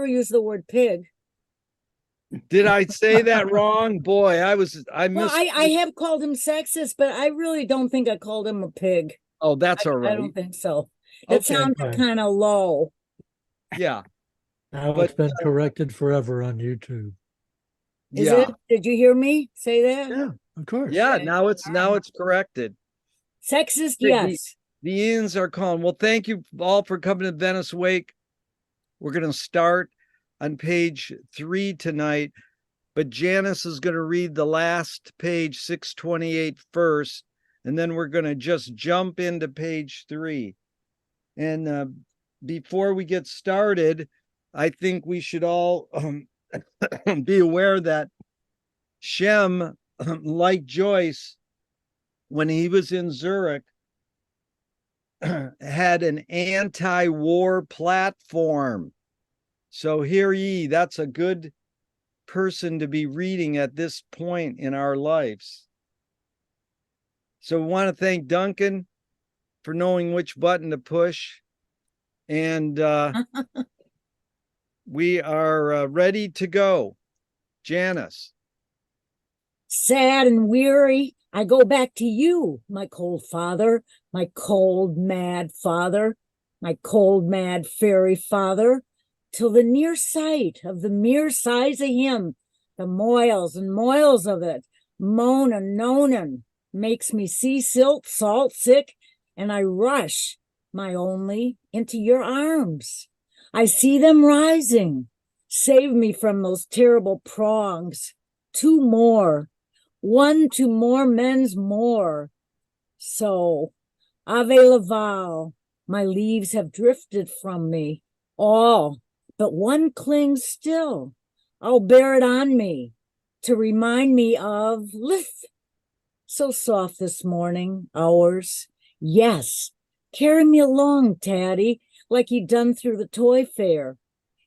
never used the word pig. Did I say that wrong? Boy, I missed. I have called him sexist, but I really don't think I called him a pig. Oh, that's all right. I don't think so. It Okay, sounded kind of low. Yeah. Now But, it's been corrected forever on YouTube. Is yeah. it? Did you hear me say that? Yeah, of course. Yeah, Okay. now it's corrected. Sexist, yes. The Ians are calling. Well, thank you all for coming to Venice Wake. We're going to start on page 3 tonight, but Janice is going to read the last page, 628 first, and then we're going to just jump into page 3. And before we get started, I think we should all be aware that Shem, like Joyce, when he was in Zurich, had an anti-war platform. So hear ye, that's a good person to be reading at this point in our lives. So we want to thank Duncan for knowing which button to push. And we are ready to go. Janice. Sad and weary, I go back to you, my cold father, my cold, mad father, my cold, mad fairy father, till the near sight of the mere size of him, the moils and moils of it, moanin', nonin', makes me sea silt, salt sick, and I rush, my only, into your arms. I see them rising. Save me from those terrible prongs. 2 more. 1 to more men's more. So, Ave Laval, my leaves have drifted from me, all, but one clings still. I'll bear it on me to remind me of Lith. So soft this morning, ours. Yes, carry me along, Taddy, like he done through the toy fair.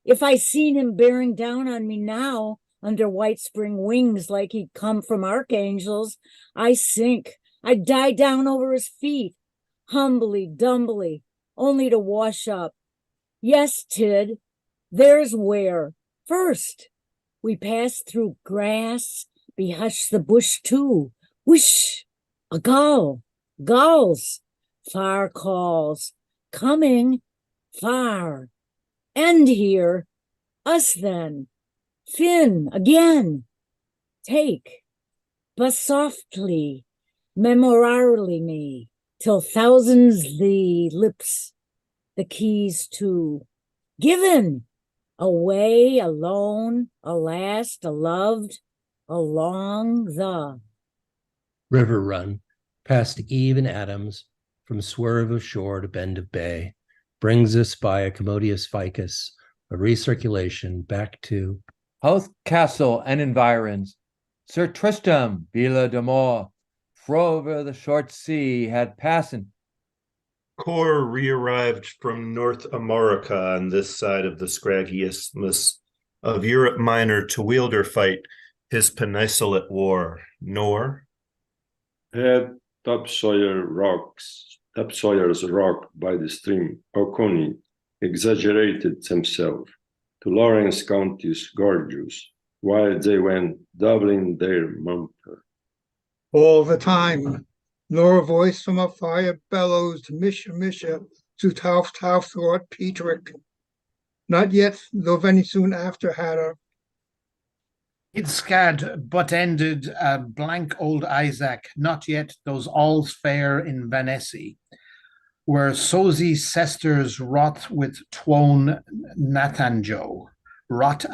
If I seen him bearing down on me now, under white spring wings like he'd come from archangels, I sink, I die down over his feet, humbly, dumbly, only to wash up. Yes, Tid, there's where. First, we pass through grass, be hush the bush too. Whoosh, a gull, gulls, far calls, coming, far. End here, us then. Fin again. Take, but softly, memorarily me, till thousands the lips, the keys to. Given, away, alone, a last, a loved, along the river run, past Eve and Adams, from swerve of shore to bend of bay, brings us by a commodious ficus, a recirculation back to Howth Castle and environs. Sir Tristram, Villa de Moor, frover the short sea had passing. Corps re-arrived from North America on this side of the scraggy isthmus of Europe Minor to wield or fight his peninsula war, nor had topsoil's rock by the stream, Oconee, exaggerated himself to Lawrence County's gorgeous, while they went doubling their mumper. All the time, nor a voice from a fire bellows, Misha, Misha, to Tauf, Tauf, thought Petrick. Not yet, though very soon after had her. It scad but ended blank old Isaac, not yet those all's fair in Venice, where Sozi Sesters wrought with Twone Natanjo, rot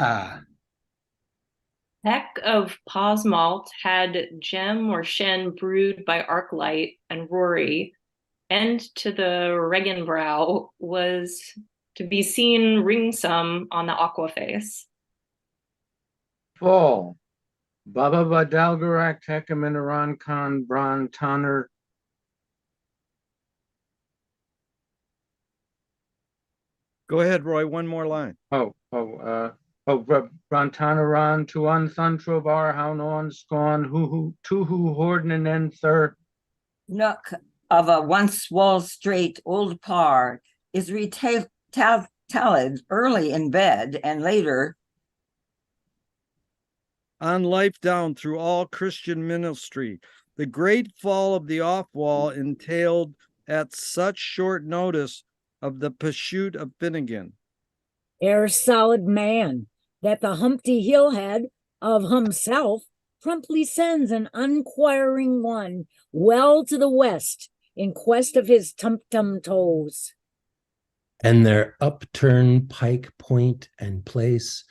Peck of Pause Malt had gem or shen brewed by Arclight and Rory, and to the Regenbrow was to be seen ringsome on the Aquaface. Fall. Baba Badalgarak Tekaminaran Khan Bran Tanner. Go ahead, Roy. One more line. Brantanaran Tuan Thuntrovar Haunon Scorn Tuhu Horden and Thur. Nook of a once Wall Street old par is retail Talad early in bed and later on life down through all Christian ministry. The great fall of the off wall entailed at such short notice of the pursuit of Finnegan. Ere solid man, that the Humpty Hillhead of himself promptly sends an unquiring one well to the west in quest of his tum-tum toes. And their upturned pike point and place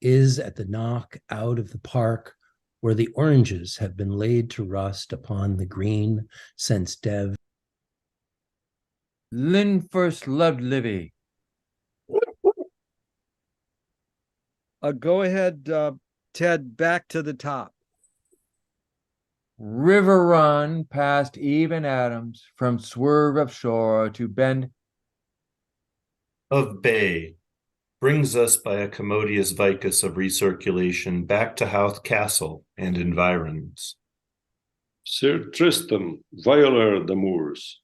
is at the knock out of the park where the oranges have been laid to rust upon the green since Dev. Lynn first loved Livy. Go ahead, Ted, back to the top. River run past Eve and Adams from swerve of shore to bend of bay brings us by a commodious vicus of recirculation back to Howth Castle and environs. Sir Tristram, Violer the Moors,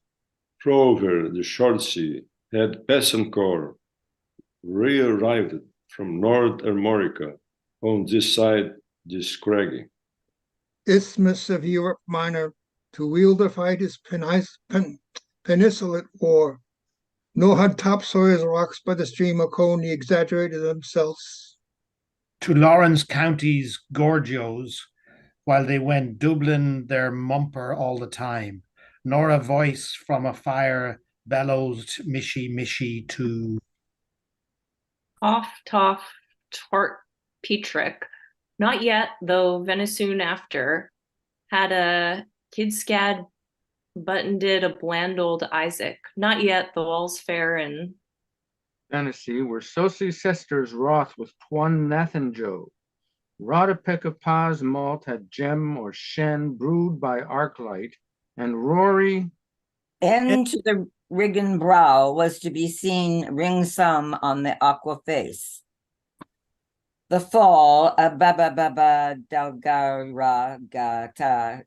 Rover the Short Sea, had Besançon re-arrived from North America on this side the Scraggy. Isthmus of Europe Minor, to wield the fight his peninsulate war. No had topsoil's rocks by the stream of Coney exaggerated themselves. To Lawrence County's Gorgios, while they went Dublin their mumper all the time, nor a voice from a fire bellows mishy mishy to Off toff tort Petrick. Not yet, though Venice soon after had a kid-scad button did a bland old Isaac. Not yet, though all's fair and Tennessee, where Sosie sisters wroth with Twan Nathan Joe. Wrought a peck of Paz malt had gem or shen brewed by arclight, and Rory into the Riggin brow was to be seen ring some on the aqua face. The fall of Baba Baba Dalgara Gata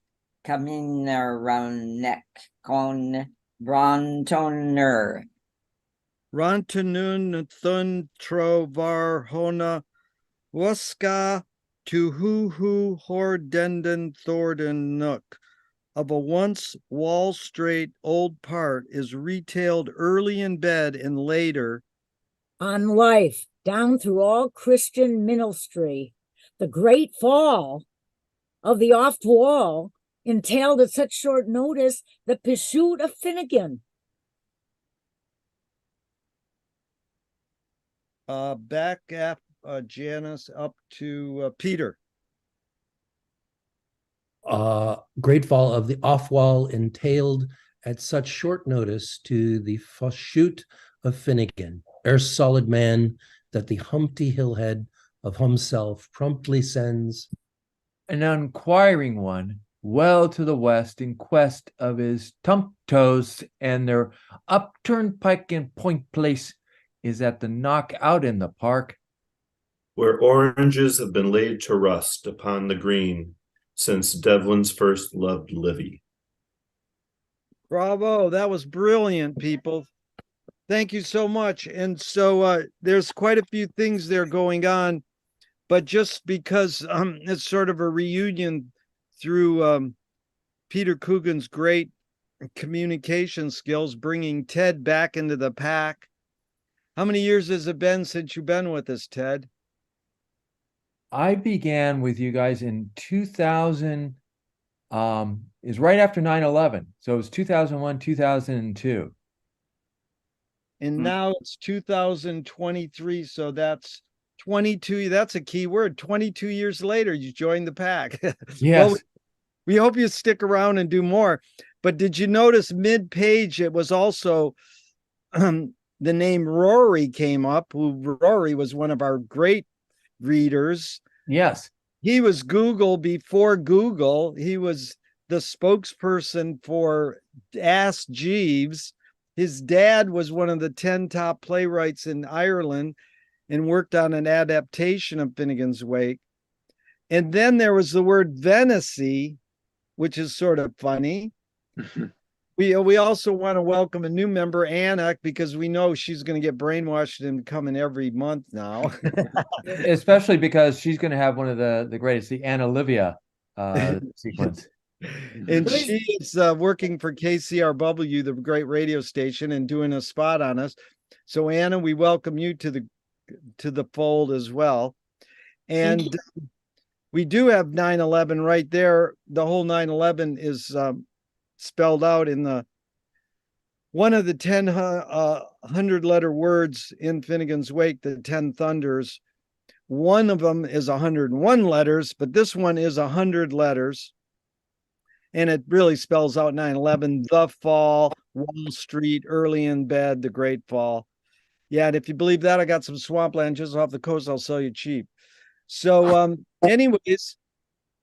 Kaminaronek Con Brontoner. Rontanun thun trovar hona wuska to hu hordenden thorden nook of a once Wall Street old part is retailed early in bed and later on life down through all Christian ministry. The great fall of the oft wall entailed at such short notice the pursuit of Finnegan. Back at Janice up to Peter. Great fall of the off wall entailed at such short notice to the pursuit of Finnegan, ere solid man that the Humpty Hillhead of himself promptly sends an unquiring one well to the west in quest of his tump toes, and their upturned pike and point place is at the knock out in the park where oranges have been laid to rust upon the green since Devlin's first loved Livy. Bravo, that was brilliant, people. Thank you so much. And so there's quite a few things there going on, but just because it's sort of a reunion through Peter Coogan's great communication skills, bringing Ted back into the pack. How many years has it been since you've been with us, Ted? I began with you guys in 2000, is right after 9/11. So it was 2001, 2002. And now it's 2023. So that's 22. That's a key word. 22 years later, you joined the pack. Yes. Well, we hope you stick around and do more. But did you notice mid-page, it was also the name Rory came up. Rory was one of our great readers. Yes. He was Google before Google. He was the spokesperson for Ask Jeeves. His dad was one of the 10 top playwrights in Ireland and worked on an adaptation of Finnegan's Wake. And then there was the word Venice, which is sort of funny, We also want to welcome a new member, Anna, because we know she's going to get brainwashed and coming every month now. Especially because she's going to have one of the greatest, the Anna Olivia sequence. And she is working for KCRW, the great radio station, and doing a spot on us. So Anna, we welcome you to the fold as well. And we do have 9/11 right there. The whole 9/11 is spelled out in one of the 10 100-letter words in Finnegan's Wake, the 10 Thunders. One of them is 101 letters, but this one is 100 letters. And it really spells out 9/11, the fall, Wall Street, early in bed, the great fall. Yeah, and if you believe that, I got some swampland just off the coast I'll sell you cheap. So anyways,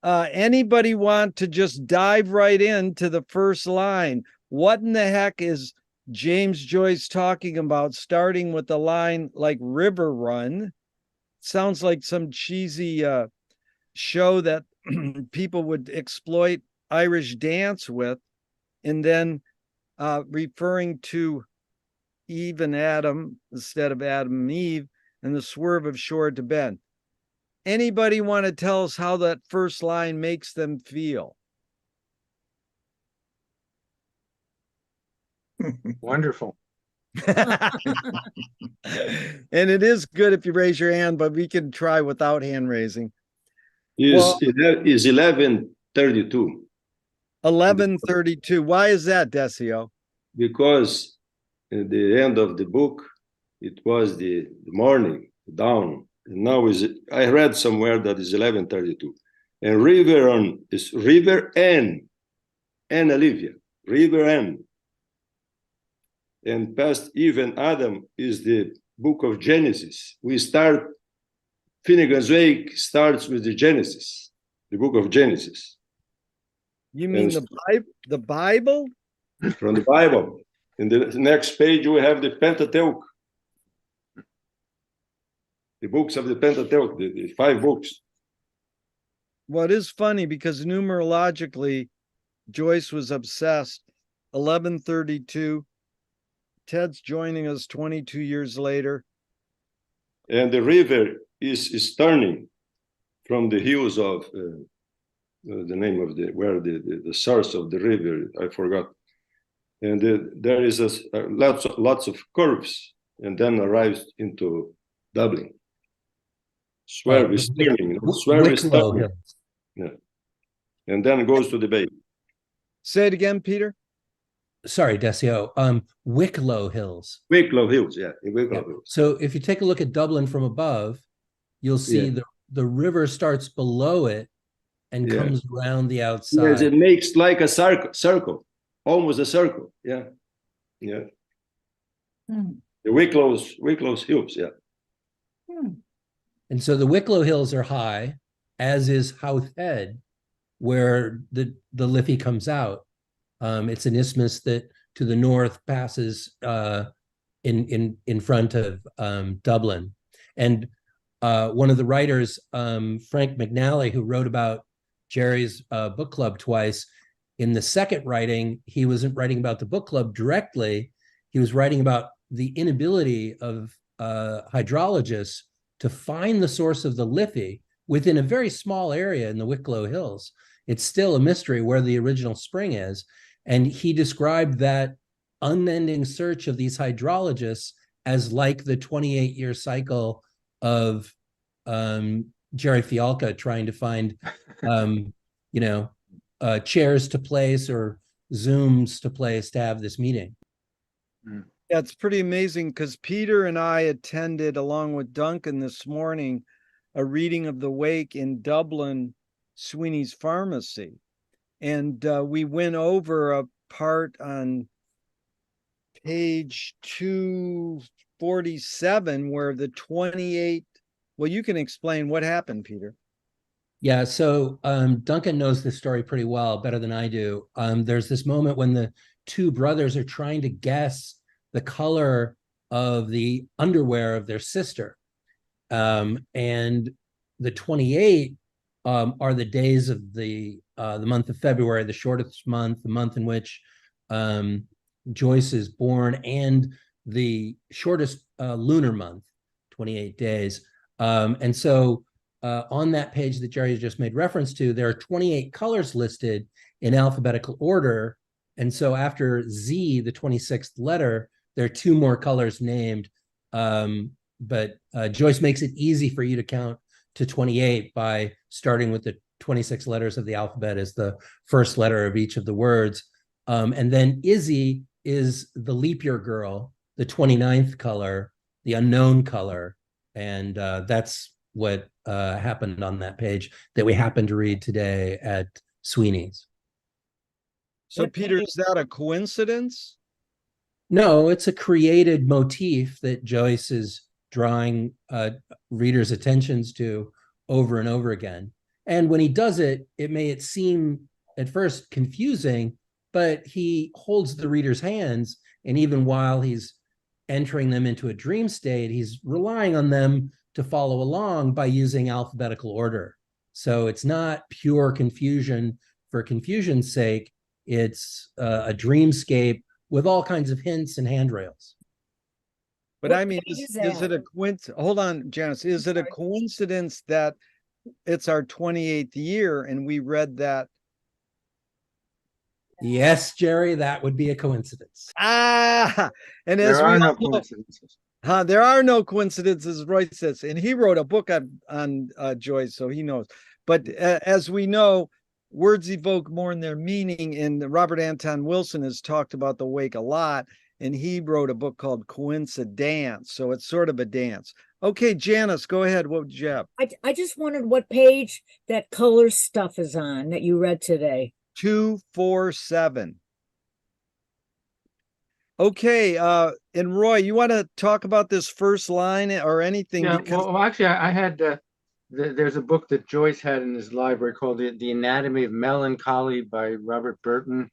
anybody want to just dive right into the first line? What in the heck is James Joyce talking about, starting with the line like River Run? Sounds like some cheesy show that people would exploit Irish dance with, and then referring to Eve and Adam instead of Adam and Eve, and the swerve of shore to bend. Anybody want to tell us how that first line makes them feel? Wonderful. And it is good if you raise your hand, but we can try without hand raising. Is 11:32. 11:32. Why is that, Decio? Because at the end of the book, it was the morning, dawn. And now I read somewhere that is 11:32. And River on is River and Olivia, River and past Eve and Adam is the book of Genesis. Finnegan's Wake starts with the Genesis, the book of Genesis. You mean the Bible? From the Bible. In the next page, we have the Pentateuch. The books of the Pentateuch, the 5 books. Well, it is funny because numerologically, Joyce was obsessed. 11:32. Ted's joining us 22 years later. And the river is turning from the hills of the name of where the source of the river, I forgot. And there is lots of curves, and then arrives into Dublin. Swerve is turning. Swerve is turning. Yeah. And then goes to the bay. Say it again, Peter. Sorry, Decio. Wicklow Hills. Wicklow Hills, yeah. In Wicklow Hills. So if you take a look at Dublin from above, you'll see the river starts below it and comes around the outside. Yes, it makes like a circle, almost a circle. Yeah. Yeah. The Wicklow Hills, yeah. And so the Wicklow Hills are high, as is Howth Head, where the Liffey comes out. It's an isthmus that to the north passes in front of Dublin. And one of the writers, Frank McNally, who wrote about Jerry's book club twice, in the second writing, he wasn't writing about the book club directly. He was writing about the inability of hydrologists to find the source of the Liffey within a very small area in the Wicklow Hills. It's still a mystery where the original spring is. And he described that unending search of these hydrologists as like the 28-year cycle of Jerry Fialka trying to find, chairs to place or Zooms to place to have this meeting. Yeah, it's pretty amazing because Peter and I attended, along with Duncan this morning, a reading of the Wake in Dublin, Sweeney's Pharmacy. And we went over a part on page 247 where the 28, well, you can explain what happened, Peter. Yeah, so Duncan knows this story pretty well, better than I do. There's this moment when the two brothers are trying to guess the color of the underwear of their sister. And the 28 are the days of the month of February, the shortest month, the month in which Joyce is born and the shortest lunar month, 28 days. And so on that page that Jerry just made reference to, there are 28 colors listed in alphabetical order. And so after Z, the 26th letter, there are two more colors named. But Joyce makes it easy for you to count to 28 by starting with the 26 letters of the alphabet as the first letter of each of the words. And then Izzy is the leap year girl, the 29th color, the unknown color. And that's what happened on that page that we happened to read today at Sweeney's. So, Peter, is that a coincidence? No, it's a created motif that Joyce is drawing readers' attentions to over and over again. And when he does it, it may seem at first confusing, but he holds the reader's hands. And even while he's entering them into a dream state, he's relying on them to follow along by using alphabetical order. So it's not pure confusion for confusion's sake. It's a dreamscape with all kinds of hints and handrails. But I mean, is it a coincidence? Hold on, Janice. Is it a coincidence that it's our 28th year and we read that? Yes, Jerry, that would be a coincidence. And There are no coincidences. There are no coincidences, Roy says, and he wrote a book on Joyce, so he knows. But as we know, words evoke more in their meaning, and Robert Anton Wilson has talked about the wake a lot, and he wrote a book called Coincidence, so it's sort of a dance. Okay, Janice, go ahead. What would you have? I just wondered what page that color stuff is on that you read today. 247. Okay, and Roy, you want to talk about this first line or anything? Yeah, Because well, actually, I had there's a book that Joyce had in his library called The Anatomy of Melancholy by Robert Burton,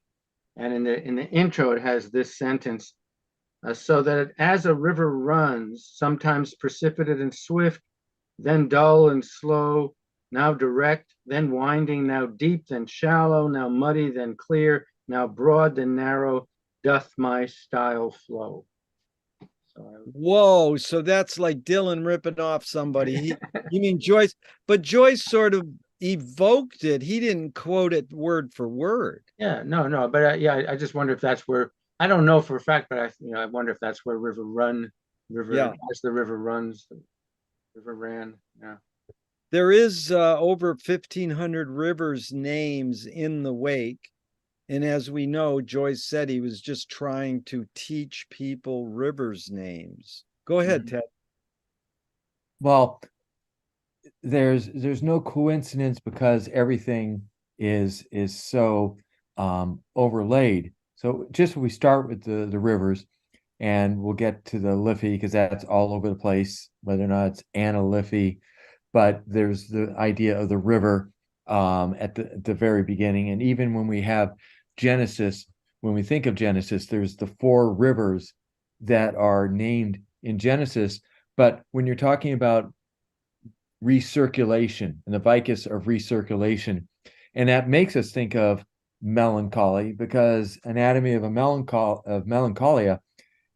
and in the intro it has this sentence: so that as a river runs, sometimes precipitate and swift, then dull and slow, now direct, then winding, now deep, then shallow, now muddy, then clear, now broad, then narrow, doth my style flow. whoa, so that's like Dylan ripping off somebody. You mean Joyce? But Joyce sort of evoked it. He didn't quote it word for word. Yeah, no, but yeah, I just wonder if that's where, I don't know for a fact, but I wonder if that's where as the river runs, the river ran. Yeah. There is over 1,500 rivers names in the wake. And as we know, Joyce said he was just trying to teach people rivers names. Go ahead, Ted. Well, there's no coincidence because everything is so overlaid. So just we start with the rivers, and we'll get to the Liffey because that's all over the place, whether or not it's Anna Liffey, but there's the idea of the river at the very beginning. And even when we have Genesis, when we think of Genesis, there's the 4 rivers that are named in Genesis. But when you're talking about recirculation and the vicus of recirculation, and that makes us think of melancholy, because Anatomy of Melancholia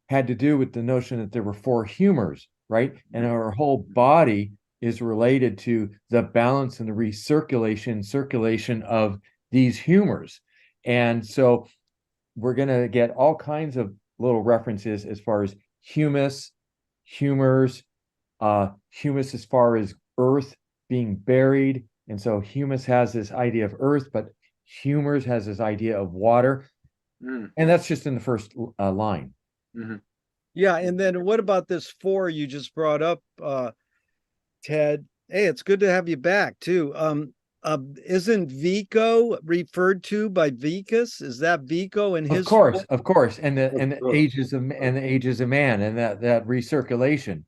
had to do with the notion that there were 4 humors, right? And our whole body is related to the balance and the circulation of these humors. And so we're going to get all kinds of little references as far as humus, humors, humus as far as earth being buried. And so humus has this idea of earth, but humors has this idea of water. And that's just in the first line. Mm-hmm. Yeah, and then what about this 4 you just brought up, Ted? Hey, it's good to have you back too. Isn't Vico referred to by Vicus? Is that Vico and his? Of course, and the ages of man, and that recirculation.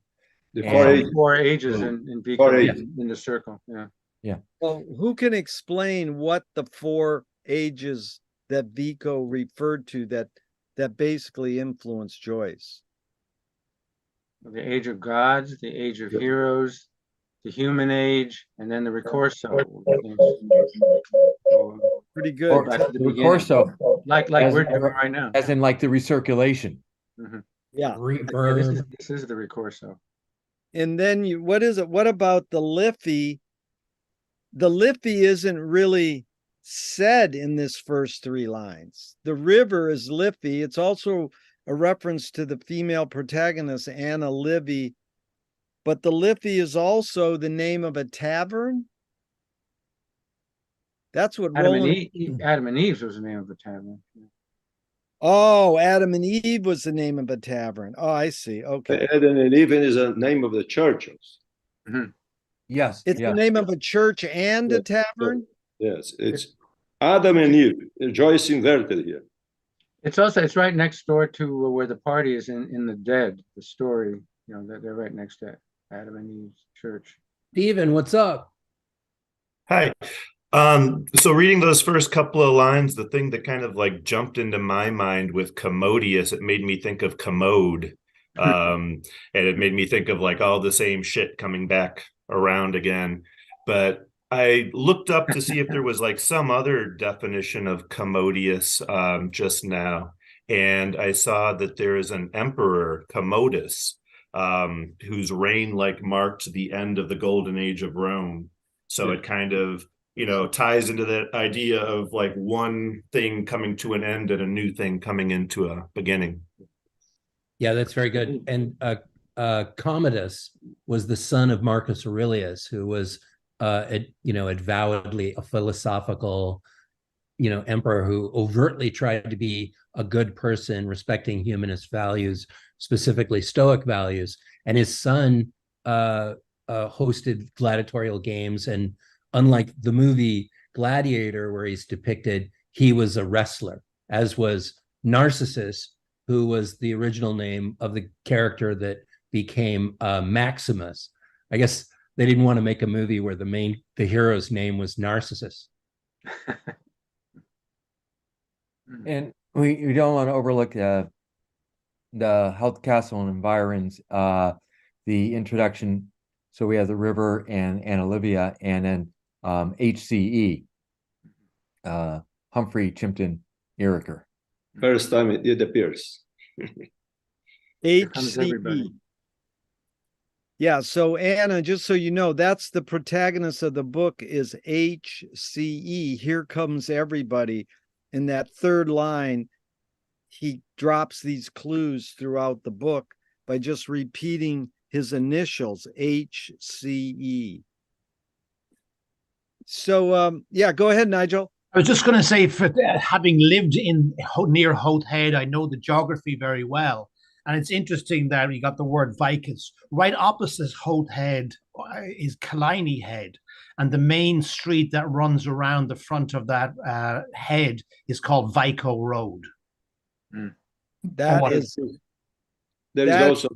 The And 4 ages in Vico in the circle. Yeah. Yeah. Well, who can explain what the 4 ages that Vico referred to that basically influenced Joyce? The age of gods, the age of heroes, the human age, and then the ricorso. So, Pretty Or good. back to the beginning. recurso, Like as we're in- doing right now. as in like the recirculation. Mhm. Yeah. Yeah, this is the recurso. And then what is it? What about the Liffey? The Liffey isn't really said in this first three lines. The river is Liffey. It's also a reference to the female protagonist, Anna Livy. But the Liffey is also the name of a tavern. That's what Adam and Roland. Adam and Eve's was the name of the tavern. Oh, Adam and Eve was the name of a tavern. Oh, I see. Okay. Adam and Eve is a name of the churches. Yes. It's yeah. the name of a church and Yeah, a tavern. Yes, it's Adam and Eve. Joyce inverted here. It's right next door to where the party is in the Dead. The story, they're right next to Adam and Eve's church. Steven, what's up? Hi. So reading those first couple of lines, the thing that kind of like jumped into my mind with commodious, it made me think of commode. And it made me think of like all the same shit coming back around again. But I looked up to see if there was like some other definition of commodious just now. And I saw that there is an emperor, Commodus, whose reign like marked the end of the golden age of Rome. So it kind of, ties into that idea of like one thing coming to an end and a new thing coming into a beginning. Yeah, that's very good. And Commodus was the son of Marcus Aurelius, who was, avowedly a philosophical, emperor who overtly tried to be a good person, respecting humanist values, specifically Stoic values. And his son hosted gladiatorial games, and unlike the movie Gladiator, where he's depicted, he was a wrestler, as was Narcissus, who was the original name of the character that became Maximus. I guess they didn't want to make a movie where the hero's name was Narcissus. And we don't want to overlook the Health Castle and Environs, the introduction. So we have the river and Anna Livia, and then HCE, Humphrey Chimpton Earaker. First time it appears. HCE. Yeah, so Anna, just so you know, that's the protagonist of the book is HCE. Here comes everybody. In that third line, he drops these clues throughout the book by just repeating his initials, HCE. So, go ahead, Nigel. I was just going to say, for having lived near Hoth Head, I know the geography very well. And it's interesting that you got the word Vicus. Right opposite Hoth Head is Killiney Head. And the main street that runs around the front of that head is called Vico Road. There is also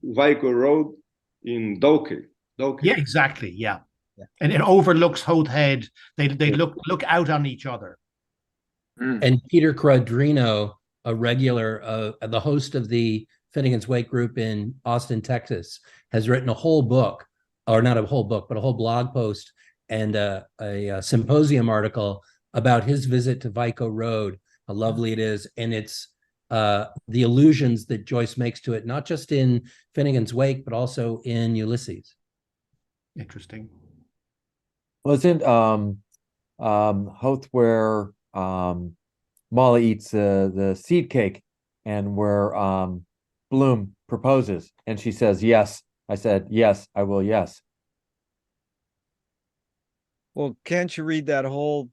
Vico Road in Doke. Yeah, exactly. Yeah. And it overlooks Hoth Head. They look out on each other. And Peter Quadrino, a regular, the host of the Finnegan's Wake group in Austin, Texas, has written a whole book, or not a whole book, but a whole blog post and a symposium article about his visit to Vico Road, how lovely it is. And it's the allusions that Joyce makes to it, not just in Finnegan's Wake, but also in Ulysses. Interesting. Wasn't Hoth where Molly eats the seed cake, and where Bloom proposes and she says yes? I said yes, I will. Yes. Well, can't you read that whole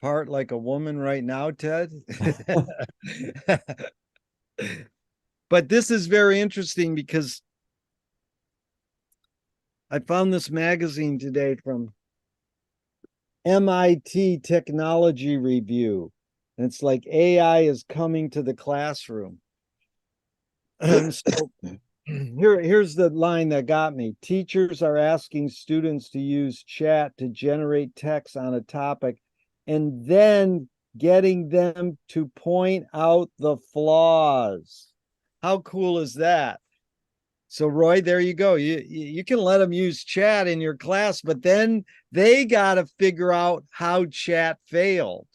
part like a woman right now, Ted? But this is very interesting because I found this magazine today from MIT Technology Review. And it's like AI is coming to the classroom. So here's the line that got me. Teachers are asking students to use chat to generate text on a topic and then getting them to point out the flaws. How cool is that? So Roy, there you go. You can let them use chat in your class, but then they got to figure out how chat failed.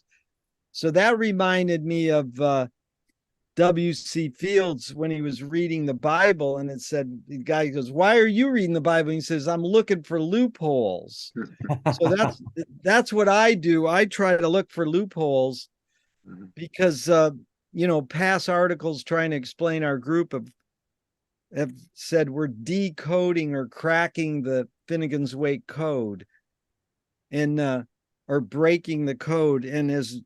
So that reminded me of W.C. Fields when he was reading the Bible, and it said, the guy goes, "Why are you reading the Bible?" And he says, "I'm looking for loopholes." So that's what I do. I try to look for loopholes because past articles trying to explain our group have said we're decoding or cracking the Finnegan's Wake code and or breaking the code. And as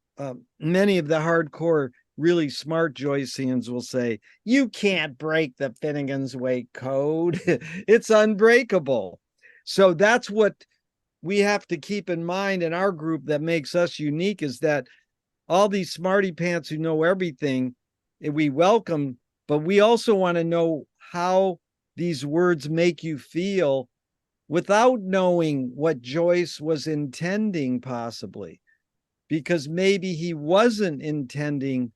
many of the hardcore really smart Joyceans will say, you can't break the Finnegan's Wake code. It's unbreakable. So that's what we have to keep in mind in our group that makes us unique, is that all these smarty pants who know everything, we welcome, but we also want to know how these words make you feel without knowing what Joyce was intending, possibly, because maybe he wasn't intending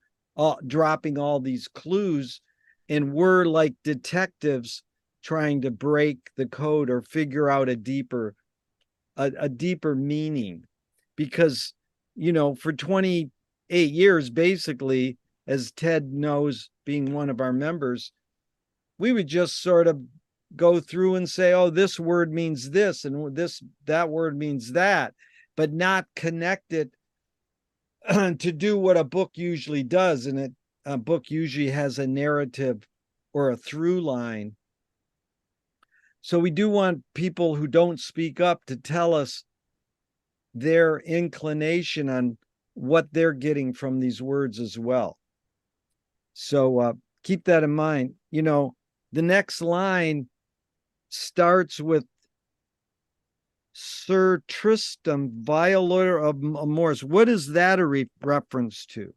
dropping all these clues, and we're like detectives trying to break the code or figure out a deeper meaning. Because for 28 years, basically, as Ted knows, being one of our members, we would just sort of go through and say, oh, this word means this and that word means that, but not connect it to do what a book usually does. And a book usually has a narrative or a through line. So we do want people who don't speak up to tell us their inclination on what they're getting from these words as well. So keep that in mind. The next line starts with Sir Tristram, violator of Amours. What is that a reference to?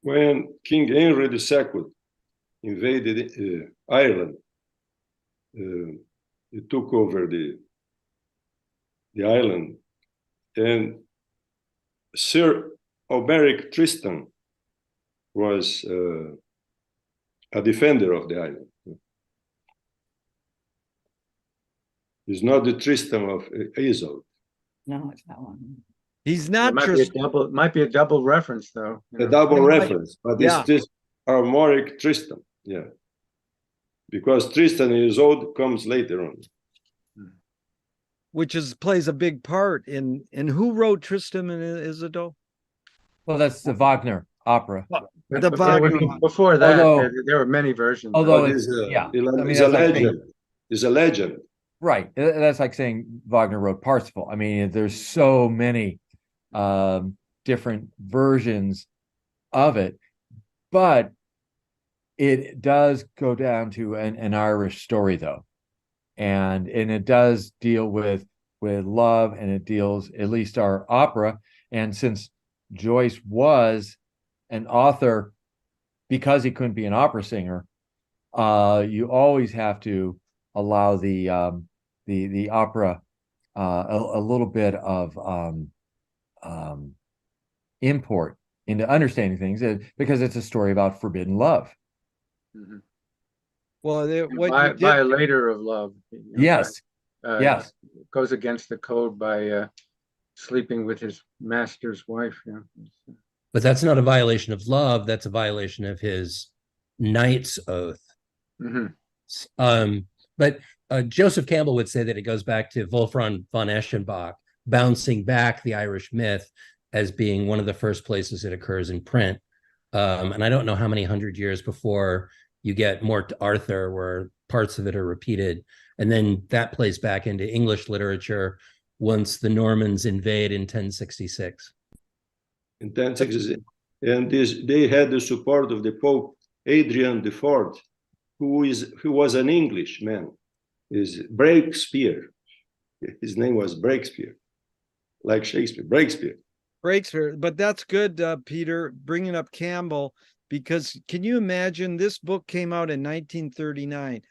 When King Henry II invaded Ireland, he took over the island, and Sir Alberic Tristan was a defender of the island. He's not the Tristan of Aesop. No, it's that one. He's not It might be a double reference, though. A double reference, but it's this Alberic Tristan, yeah. Because Tristan and Isolde comes later on. Which plays a big part in who wrote Tristan and Isolde? Well, that's the Wagner opera. Before that, there were many versions. Although it's a legend. It's a legend. Right. That's like saying Wagner wrote Parsifal. I mean, there's so many different versions of it, but it does go down to an Irish story, though, and it does deal with love, and it deals, at least our opera. And since Joyce was an author, because he couldn't be an opera singer, you always have to allow the opera a little bit of import into understanding things, because it's a story about forbidden love. Mm-hmm. Well, violator of love. Yes. Yes. Goes against the code by sleeping with his master's wife. Yeah. But that's not a violation of love. That's a violation of his knight's oath. Mm-hmm. But Joseph Campbell would say that it goes back to Wolfram von Eschenbach, bouncing back the Irish myth as being one of the first places it occurs in print. And I don't know how many hundred years before you get Mort Arthur, where parts of it are repeated. And then that plays back into English literature once the Normans invade in 1066. In 1066. And they had the support of the Pope Adrian IV, who was an Englishman. Is Breakspere. His name was Breakspere, like Shakespeare. Breakspere. But that's good, Peter, bringing up Campbell, because can you imagine, this book came out in 1939.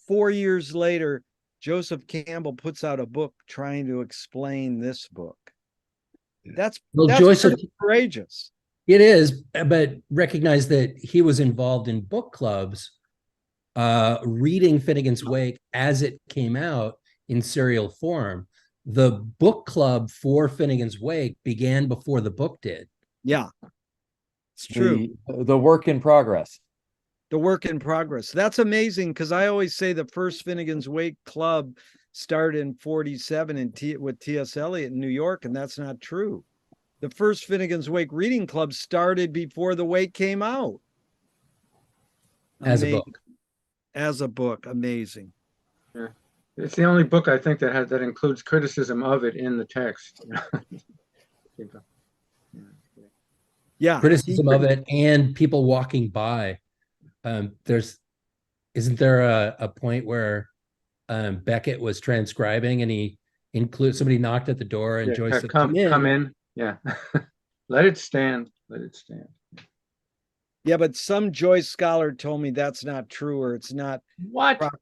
4 years later, Joseph Campbell puts out a book trying to explain this book. That's Joyce pretty courageous. It is, but recognize that he was involved in book clubs, reading Finnegan's Wake as it came out in serial form. The book club for Finnegan's Wake began before the book did. Yeah, it's true. The work in progress. The work in progress. That's amazing because I always say the first Finnegan's Wake club started in 47 with T.S. Eliot in New York, and that's not true. The first Finnegan's Wake reading club started before the Wake came out. As a book. As a book. Amazing. Yeah. It's the only book I think that includes criticism of it in the text. Yeah. Criticism of it and people walking by. Isn't there a point where Beckett was transcribing and somebody knocked at the door and Joyce said, come in. Yeah. Let it stand. Let it stand. Yeah, but some Joyce scholar told me that's not true, or it's not what proper.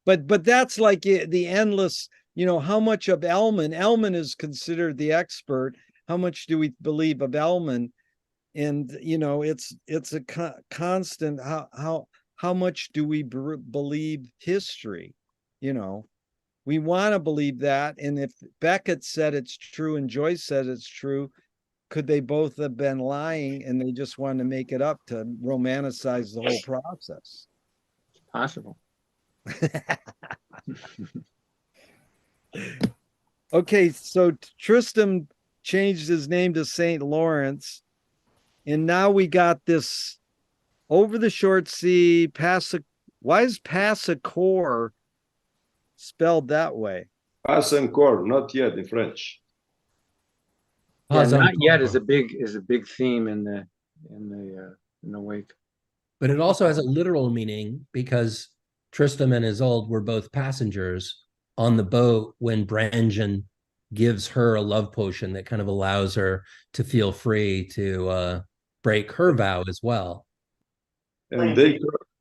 But that's like the endless, how much of Ellman is considered the expert. How much do we believe of Ellman? And it's a constant. How much do we believe history? We want to believe that. And if Beckett said it's true and Joyce said it's true, could they both have been lying and they just wanted to make it up to romanticize the whole process? It's possible. Okay, so Tristram changed his name to St. Lawrence. And now we got this over the short sea, why is Passacor spelled that way? Passancourt, not yet in French. Yeah, not yet is a big theme in the Wake. But it also has a literal meaning because Tristram and Isolde were both passengers on the boat when Brangien gives her a love potion that kind of allows her to feel free to break her vow as well. And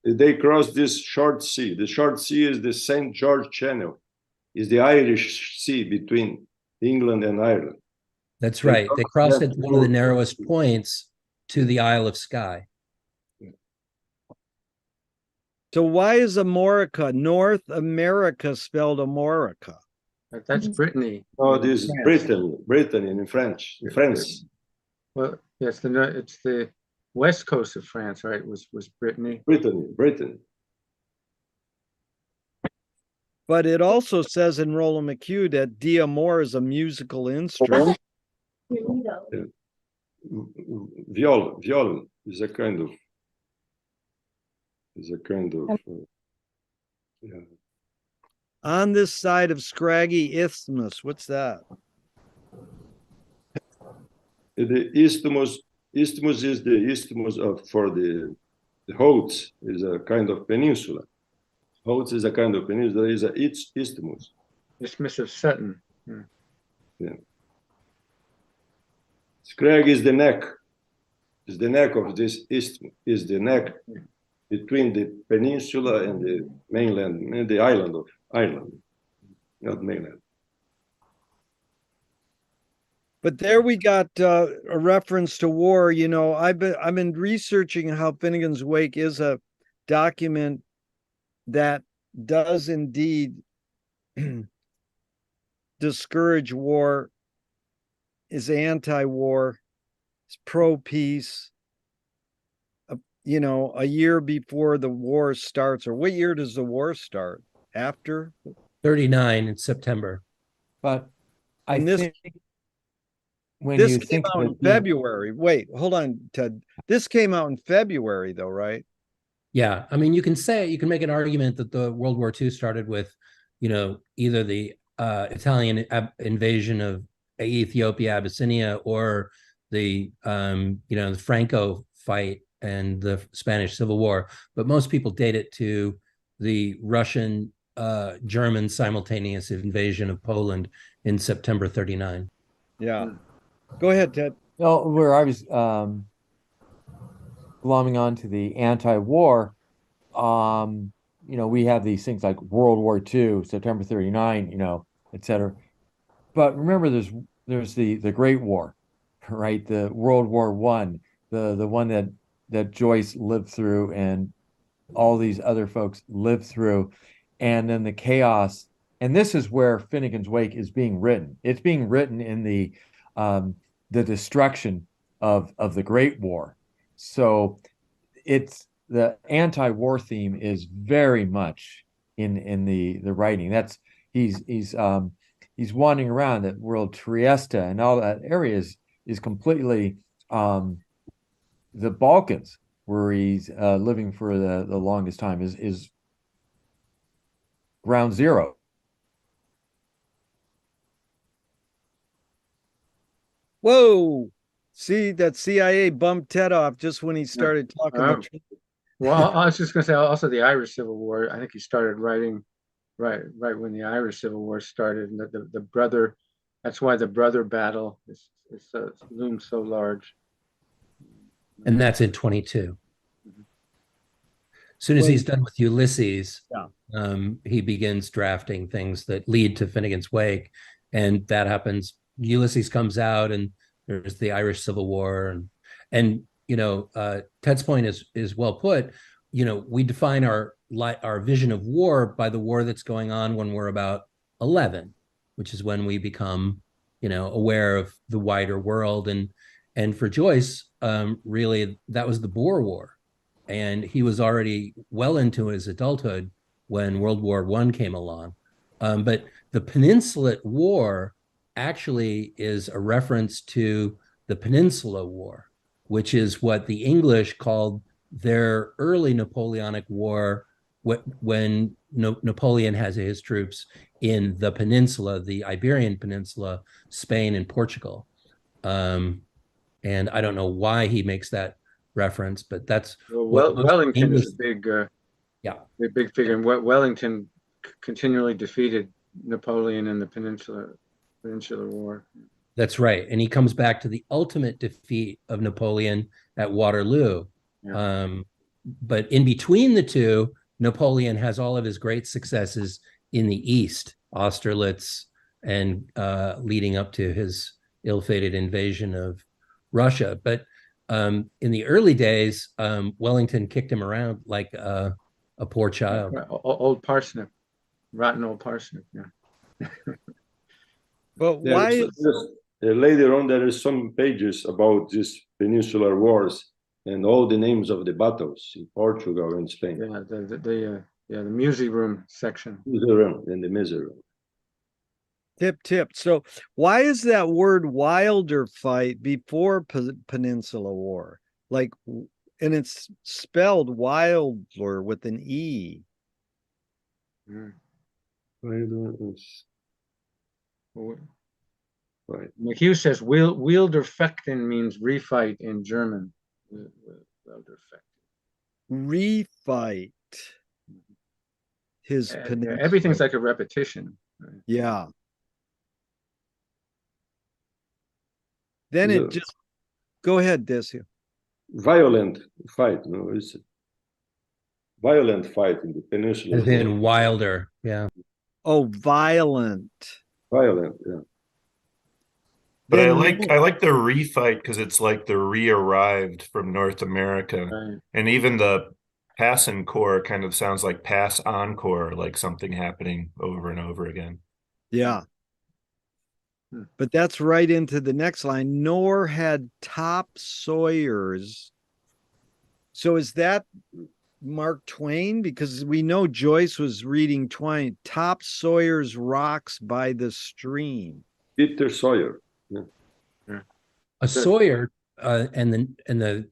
they crossed this short sea. The short sea is the St. George Channel, is the Irish Sea between England and Ireland. That's right. They crossed at one of the narrowest points to the Isle of Skye. So why is Amorica, North America, spelled Amorica? That's Brittany. Oh, this is Britain in French, in France. Well, yes, it's the west coast of France, right? Was Brittany? Britain. But it also says in Roland McHugh that d'amore is a musical instrument. Yeah. Violin is a kind of yeah. On this side of Scraggy Isthmus, what's that? The isthmus is the isthmus for the Hotz is a kind of peninsula. Hotz is a kind of peninsula. There is a isthmus. Isthmus of Sutton. Yeah. Scrag is the neck. Is the neck of this isthmus. Is the neck between the peninsula and the mainland, and the island of Ireland, not mainland. But there we got a reference to war. I've been researching how Finnegan's Wake is a document that does indeed discourage war, is anti-war, is pro-peace. A year before the war starts, or what year does the war start? After 39 in September. But I think when this you came think out in February. Wait, hold on, Ted. This came out in February, though, right? Yeah, I mean, you can make an argument that the World War II started with, either the Italian invasion of Ethiopia, Abyssinia, or the the Franco fight and the Spanish Civil War. But most people date it to the Russian German simultaneous invasion of Poland in September 39. Yeah. Go ahead, Ted. Well, where I was glomming on to the anti-war, we have these things like World War II, September 39, et cetera. But remember, there's the Great War, right? The World War I, the one that Joyce lived through and all these other folks lived through, and then the chaos. And this is where Finnegan's Wake is being written. It's being written in the destruction of the Great War. So it's the anti-war theme is very much in the writing. That's he's wandering around that world Trieste and all that area is completely the Balkans where he's living for the longest time is ground zero. Whoa. See, that CIA bumped Ted off just when he started talking the truth. Well, I was just going to say also the Irish Civil War. I think he started writing right when the Irish Civil War started, and the brother. That's why the brother battle is looms so large. And that's in 22. As soon as he's done with Ulysses, he begins drafting things that lead to Finnegan's Wake, and that happens. Ulysses comes out, and there's the Irish Civil War, and you know, Ted's point is well put. You know, we define our vision of war by the war that's going on when we're about 11, which is when we become, you know, aware of the wider world, and for Joyce, really that was the Boer War. And he was already well into his adulthood when World War I came along. But the Peninsular War actually is a reference to the Peninsula War, which is what the English called their early Napoleonic War when Napoleon has his troops in the peninsula, the Iberian Peninsula, Spain and Portugal. And I don't know why he makes that reference, but that's Wellington is a big big figure. And Wellington continually defeated Napoleon in the Peninsular War. That's right, and he comes back to the ultimate defeat of Napoleon at Waterloo. But in between the two, Napoleon has all of his great successes in the East, Austerlitz, and leading up to his ill-fated invasion of Russia. But in the early days, Wellington kicked him around like a poor child. Old parsnip, rotten old parsnip. Yeah. But why? Later on, there is some pages about these peninsular wars and all the names of the battles in Portugal and Spain. Yeah, the music room section. Music room and the music room. Tip. So why is that word Wilder fight before Peninsula War? Like, and it's spelled Wilder with an E. Right. McHugh says Wilderfechten means refight in German. Refight. His everything's like a repetition. Right? Yeah. Then it just go ahead, Decio. Violent fight, no, it's a violent fight in the peninsula. And then Wilder, yeah. Oh, violent. Violent, yeah. But I like the refight because it's like the re-arrived from North America. Right. And even the pass encore kind of sounds like pass encore, like something happening over and over again. Yeah. But that's right into the next line. Nor had Top Sawyer's. So is that Mark Twain? Because we know Joyce was reading Twain. Top Sawyer's Rocks by the Stream. Peter Sawyer. Yeah. A Sawyer and the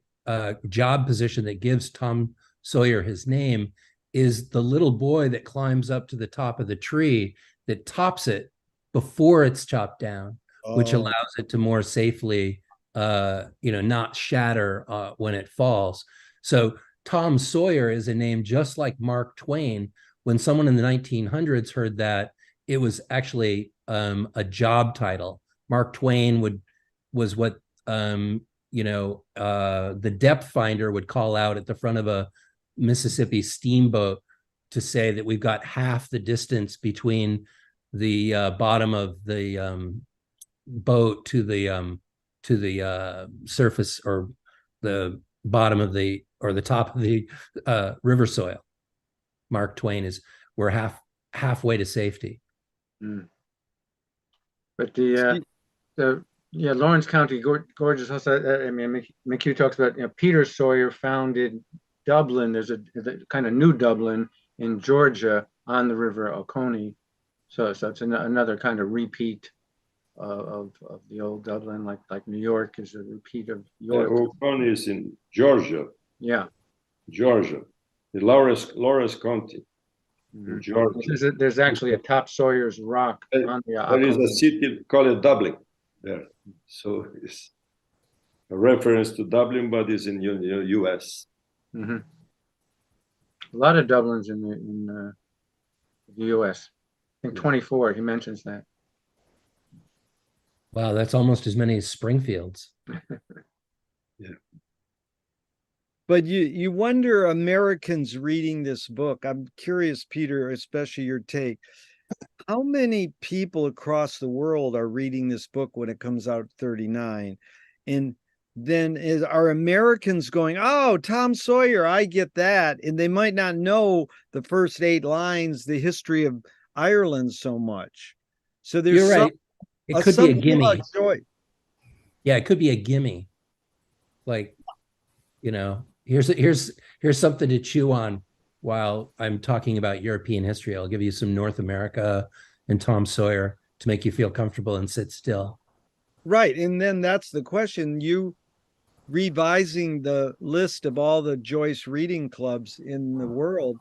job position that gives Tom Sawyer his name is the little boy that climbs up to the top of the tree that tops it before it's chopped down, which allows it to more safely, not shatter when it falls. So Tom Sawyer is a name just like Mark Twain. When someone in the 1900s heard that, it was actually a job title. Mark Twain was what the depth finder would call out at the front of a Mississippi steamboat to say that we've got half the distance between the bottom of the boat to the surface or the bottom of the or the top of the river soil. Mark Twain is we're halfway to safety. Mm. But the Lawrence County gorgeous also. I mean, McHugh talks about Peter Sawyer founded Dublin. There's a kind of new Dublin in Georgia on the River Oconee, so it's another kind of repeat of the old Dublin, like New York is a repeat of York. Oconee is in Georgia. Yeah, Georgia, the Lawrence County. In Georgia. There's actually a Top Sawyer's Rock on the There is a Oconee. city called Dublin there, so it's a reference to Dublin, but it's in U.S. Mm-hmm. A lot of Dublins in the U.S. I think 24. He mentions that. Wow, that's almost as many as Springfield's. Yeah. But you wonder, Americans reading this book, I'm curious, Peter, especially your take. How many people across the world are reading this book when it comes out 39? And then are Americans going, oh, Tom Sawyer, I get that. And they might not know the first 8 lines, the history of Ireland so much. So there's You're right. It could be a gimme. Yeah, it could be a gimme. Like, here's something to chew on while I'm talking about European history. I'll give you some North America and Tom Sawyer to make you feel comfortable and sit still. Right. And then that's the question. You revising the list of all the Joyce reading clubs in the world,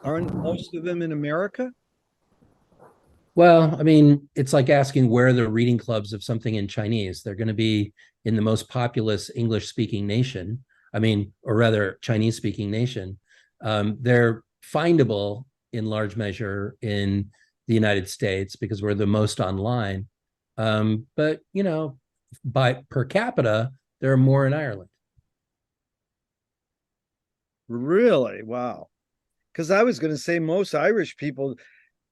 aren't most of them in America? Well, I mean, it's like asking where are the reading clubs of something in Chinese. They're going to be in the most populous English-speaking nation. I mean, or rather, Chinese-speaking nation. They're findable in large measure in the United States because we're the most online. But by per capita, there are more in Ireland. Really? Wow. Because I was going to say most Irish people.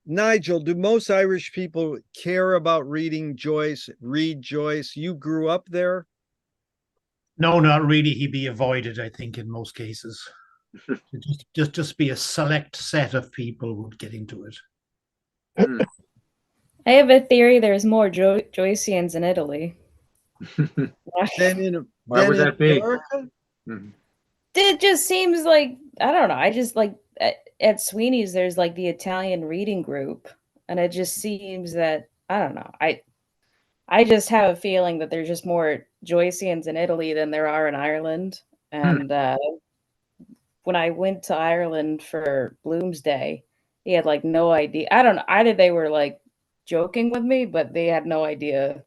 Nigel, do most Irish people care about reading Joyce, read Joyce? You grew up there? No, not really. He'd be avoided, I think, in most cases. just be a select set of people would get into it. I have a theory there's more Joyceans in Italy. Why would that be? It just seems like, I don't know. I just like at Sweeney's, there's like the Italian reading group. And it just seems that, I don't know. I just have a feeling that there's just more Joyceans in Italy than there are in Ireland. And when I went to Ireland for Bloomsday, he had like no idea. I don't know. Either they were like joking with me, but they had no idea.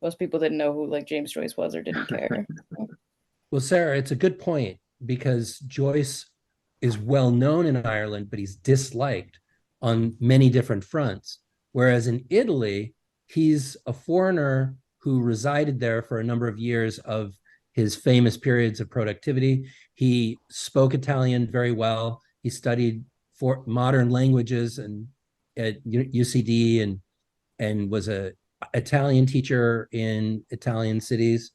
Most people didn't know who like James Joyce was or didn't care. Well, Sarah, it's a good point because Joyce is well known in Ireland, but he's disliked on many different fronts. Whereas in Italy, he's a foreigner who resided there for a number of years of his famous periods of productivity. He spoke Italian very well. He studied for modern languages and at UCD and was a Italian teacher in Italian cities.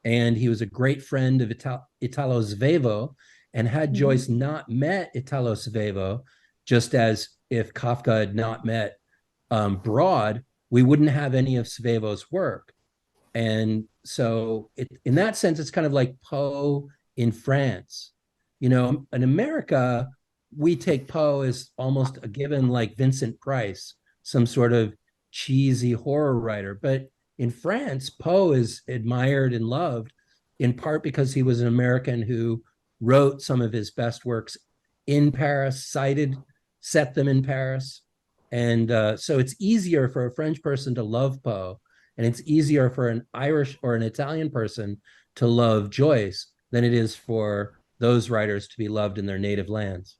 And he was a great friend of Italo Svevo. And had Joyce not met Italo Svevo, just as if Kafka had not met Broad, we wouldn't have any of Svevo's work. And so in that sense, it's kind of like Poe in France. In America, we take Poe as almost a given, like Vincent Price, some sort of cheesy horror writer. But in France, Poe is admired and loved in part because he was an American who wrote some of his best works in Paris, set them in Paris. And so it's easier for a French person to love Poe, and it's easier for an Irish or an Italian person to love Joyce than it is for those writers to be loved in their native lands.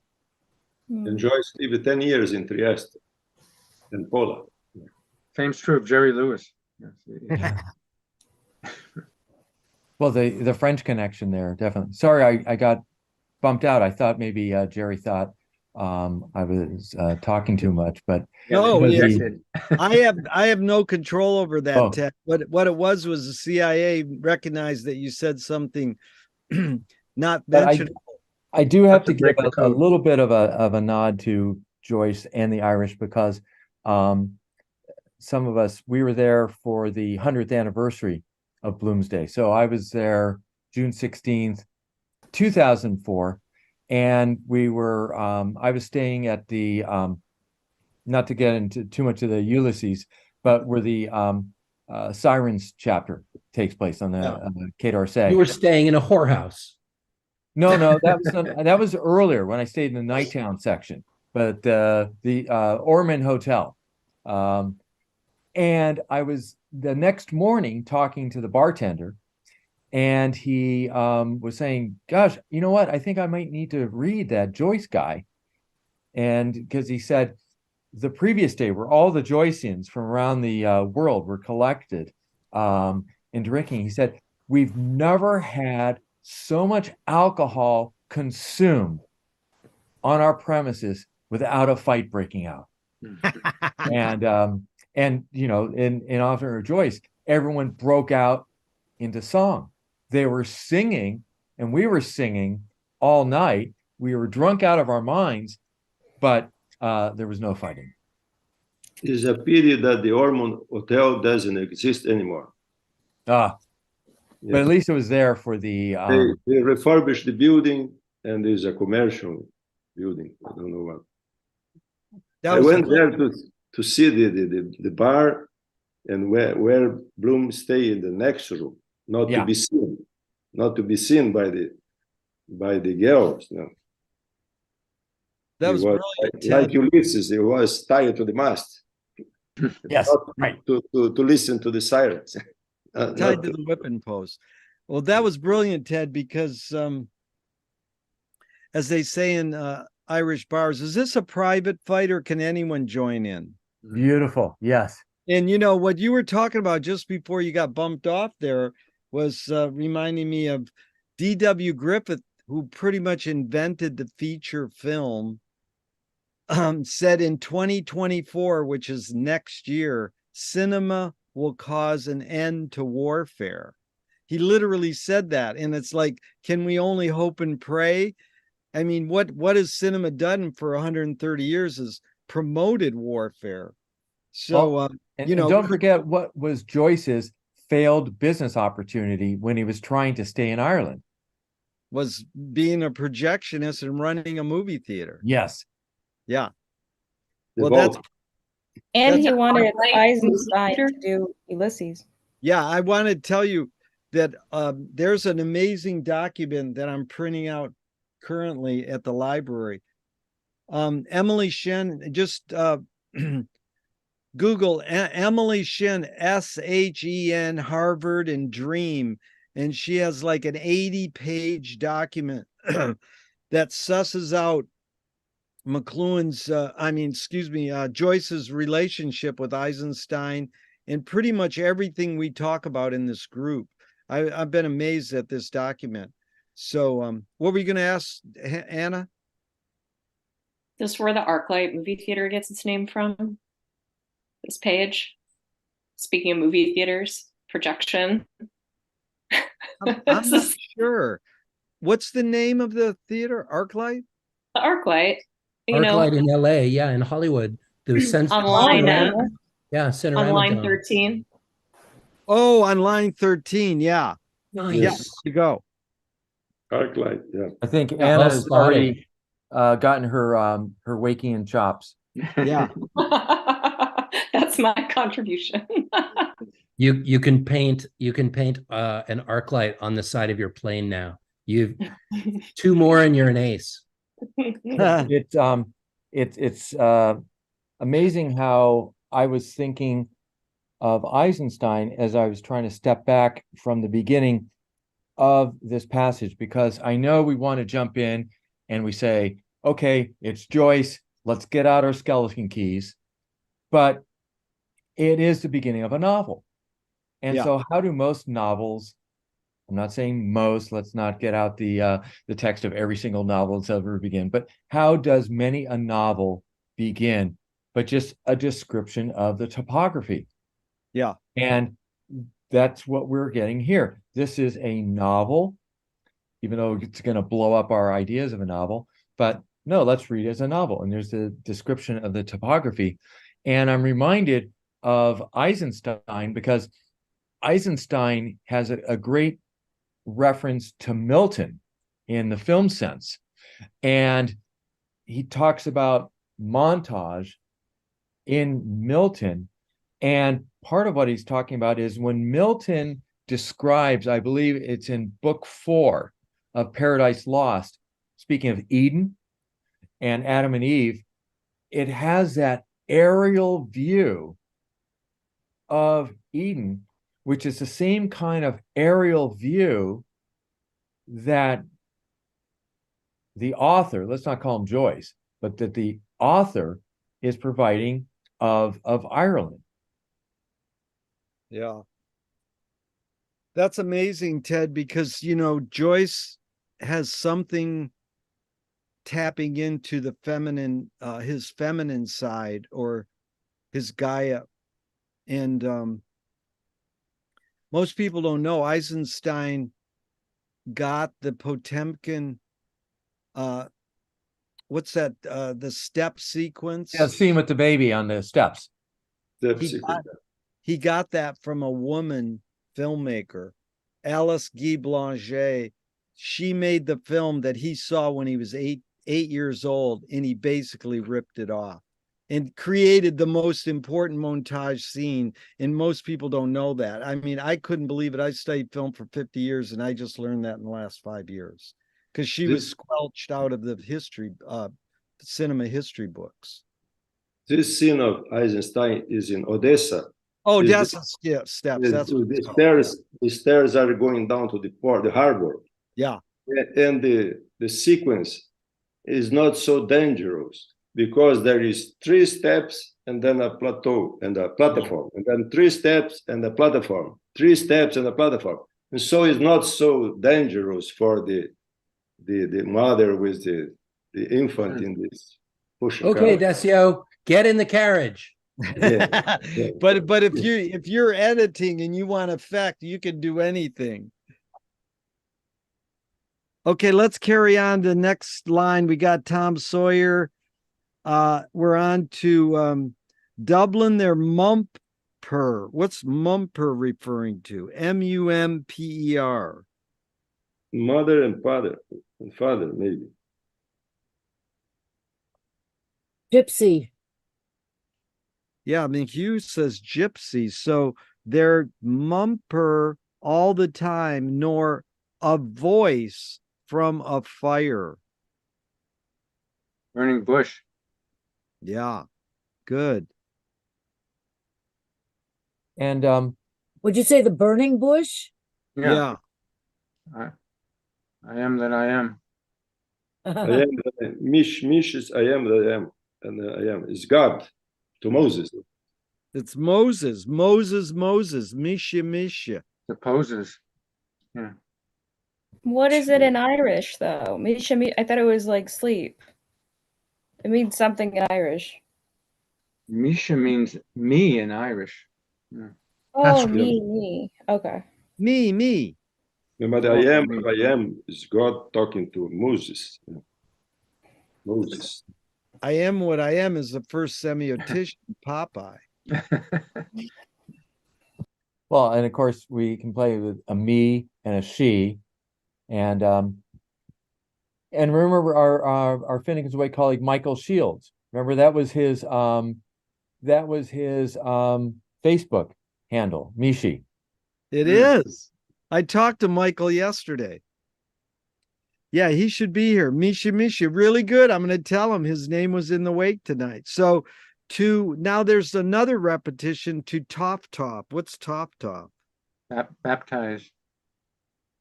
And Joyce lived 10 years in Trieste and Poland. Same's true of Jerry Lewis. Yeah. Well, the French connection there, definitely. Sorry, I got bumped out. I thought maybe Jerry thought I was talking too much, but no, I have no control over that. Ted. What it was the CIA recognized that you said something not But mentioned. I do have Have to to give break the a code. little bit of a nod to Joyce and the Irish because some of us, we were there for the 100th anniversary of Bloomsday. So I was there June 16th, 2004. And we were, I was staying at the, not to get into too much of the Ulysses, but where the Sirens chapter takes place on the Quai d'Orsay. You were staying in a whorehouse. No, that was earlier when I stayed in the Nighttown section, but the Ormond Hotel. And I was the next morning talking to the bartender, and he was saying, "Gosh, you know what? I think I might need to read that Joyce guy." And because he said the previous day, where all the Joyceans from around the world were collected in drinking, he said, "We've never had so much alcohol consumed on our premises without a fight breaking out." And you know, in honor of Joyce, everyone broke out into song. They were singing, and we were singing all night. We were drunk out of our minds, but there was no fighting. It's a pity that the Ormond Hotel doesn't exist anymore. But at least it was there for the. They refurbished the building, and there's a commercial building. I don't know what. I went there to see the bar, and where Bloom stayed in the next room, not to be seen by the girls. No. That was brilliant. Like Ulysses, he was tied to the mast. Yes, right. To listen to the sirens. Tied to the whipping post. Well, that was brilliant, Ted, because as they say in Irish bars, is this a private fight or can anyone join in? Beautiful. Yes. And you know what you were talking about just before you got bumped off there was reminding me of D.W. Griffith, who pretty much invented the feature film, said in 2024, which is next year, cinema will cause an end to warfare. He literally said that. And it's like, can we only hope and pray? I mean, what has cinema done for 130 years is promoted warfare. So, and don't forget what was Joyce's failed business opportunity when he was trying to stay in Ireland. Was being a projectionist and running a movie theater. Yes. Yeah. Well, and he wanted Eisenstein to do Ulysses. Yeah, I want to tell you that there's an amazing document that I'm printing out currently at the library. Emily Shen, just Google Emily Shen, Shen, Harvard and Dream, and she has like an 80-page document that susses out Joyce's relationship with Eisenstein and pretty much everything we talk about in this group. I've been amazed at this document. So what were you going to ask, Anna? This is where the ArcLight movie theater gets its name from. This page. Speaking of movie theaters, projection. I'm not sure. What's the name of the theater? ArcLight? The ArcLight. ArcLight in LA, yeah, in Hollywood. The online, Cinerama. On line 13. Oh, on line 13, yeah. Nice. Yeah, you go. ArcLight, yeah. I think Anna has already gotten her waking chops. Yeah. That's my contribution. You can paint an ArcLight on the side of your plane now. You've 2 more and you're an ace. It's amazing how I was thinking of Eisenstein as I was trying to step back from the beginning of this passage, because I know we want to jump in and we say, okay, it's Joyce, let's get out our skeleton keys. But it is the beginning of a novel. And so how do most novels, I'm not saying most, let's not get out the text of every single novel that's ever begun, but how does many a novel begin? But just a description of the topography. Yeah. And that's what we're getting here. This is a novel even though it's going to blow up our ideas of a novel. But no, let's read it as a novel. And there's the description of the topography. And I'm reminded of Eisenstein because Eisenstein has a great reference to Milton in the film sense. And he talks about montage in Milton. And part of what he's talking about is when Milton describes, I believe it's in book 4 of Paradise Lost, speaking of Eden and Adam and Eve, it has that aerial view of Eden, which is the same kind of aerial view that the author, let's not call him Joyce, but that the author is providing of Ireland. Yeah. That's amazing, Ted, because, you know, Joyce has something tapping into the feminine, his feminine side or his Gaia. And most people don't know Eisenstein got the Potemkin, what's that, the step sequence? Yeah, scene with the baby on the steps. He got that from a woman filmmaker, Alice Guy Blanchet. She made the film that he saw when he was eight years old, and he basically ripped it off and created the most important montage scene. And most people don't know that. I mean, I couldn't believe it. I studied film for 50 years, and I just learned that in the last 5 years because she was squelched out of the history, cinema history books. This scene of Eisenstein is in Odessa. Oh, Odessa steps. That's what the stairs. The stairs are going down to the port, the harbor. Yeah, and the sequence is not so dangerous because there is 3 steps and then a plateau and a platform, and then 3 steps and a platform, 3 steps and a platform, and so it's not so dangerous for the mother with the infant in this pushing Okay, car. Decio, get in the carriage. Yeah. but if you're editing and you want effect, you can do anything. Okay, let's carry on to the next line. We got Tom Sawyer. We're on to Dublin. Their mumper. What's mumper referring to? Mumper. Mother and father, maybe. Gypsy. Yeah, I mean, Hughes says gypsy. So they're mumper all the time, nor a voice from a fire. Burning bush. Yeah, good. And Would you say the burning bush? Yeah. I am that I am. I am that Mish is I am that I am, and I am is God to Moses. It's Moses, Misha. The poses. Yeah. What is it in Irish though? I thought it was like sleep. It means something in Irish. Misha means me in Irish. Yeah. Oh, me. Okay. Me. But I am is God talking to Moses. Yeah. Moses. I am what I am is the first semiotician, Popeye. well, and of course we can play with a me and a she, and remember our Finnegan's Wake colleague Michael Shields. Remember that was his Facebook handle, Mishi. It is. I talked to Michael yesterday. Yeah, he should be here. Misha, really good. I'm going to tell him his name was in the wake tonight. So now there's another repetition to top. What's top? Baptized.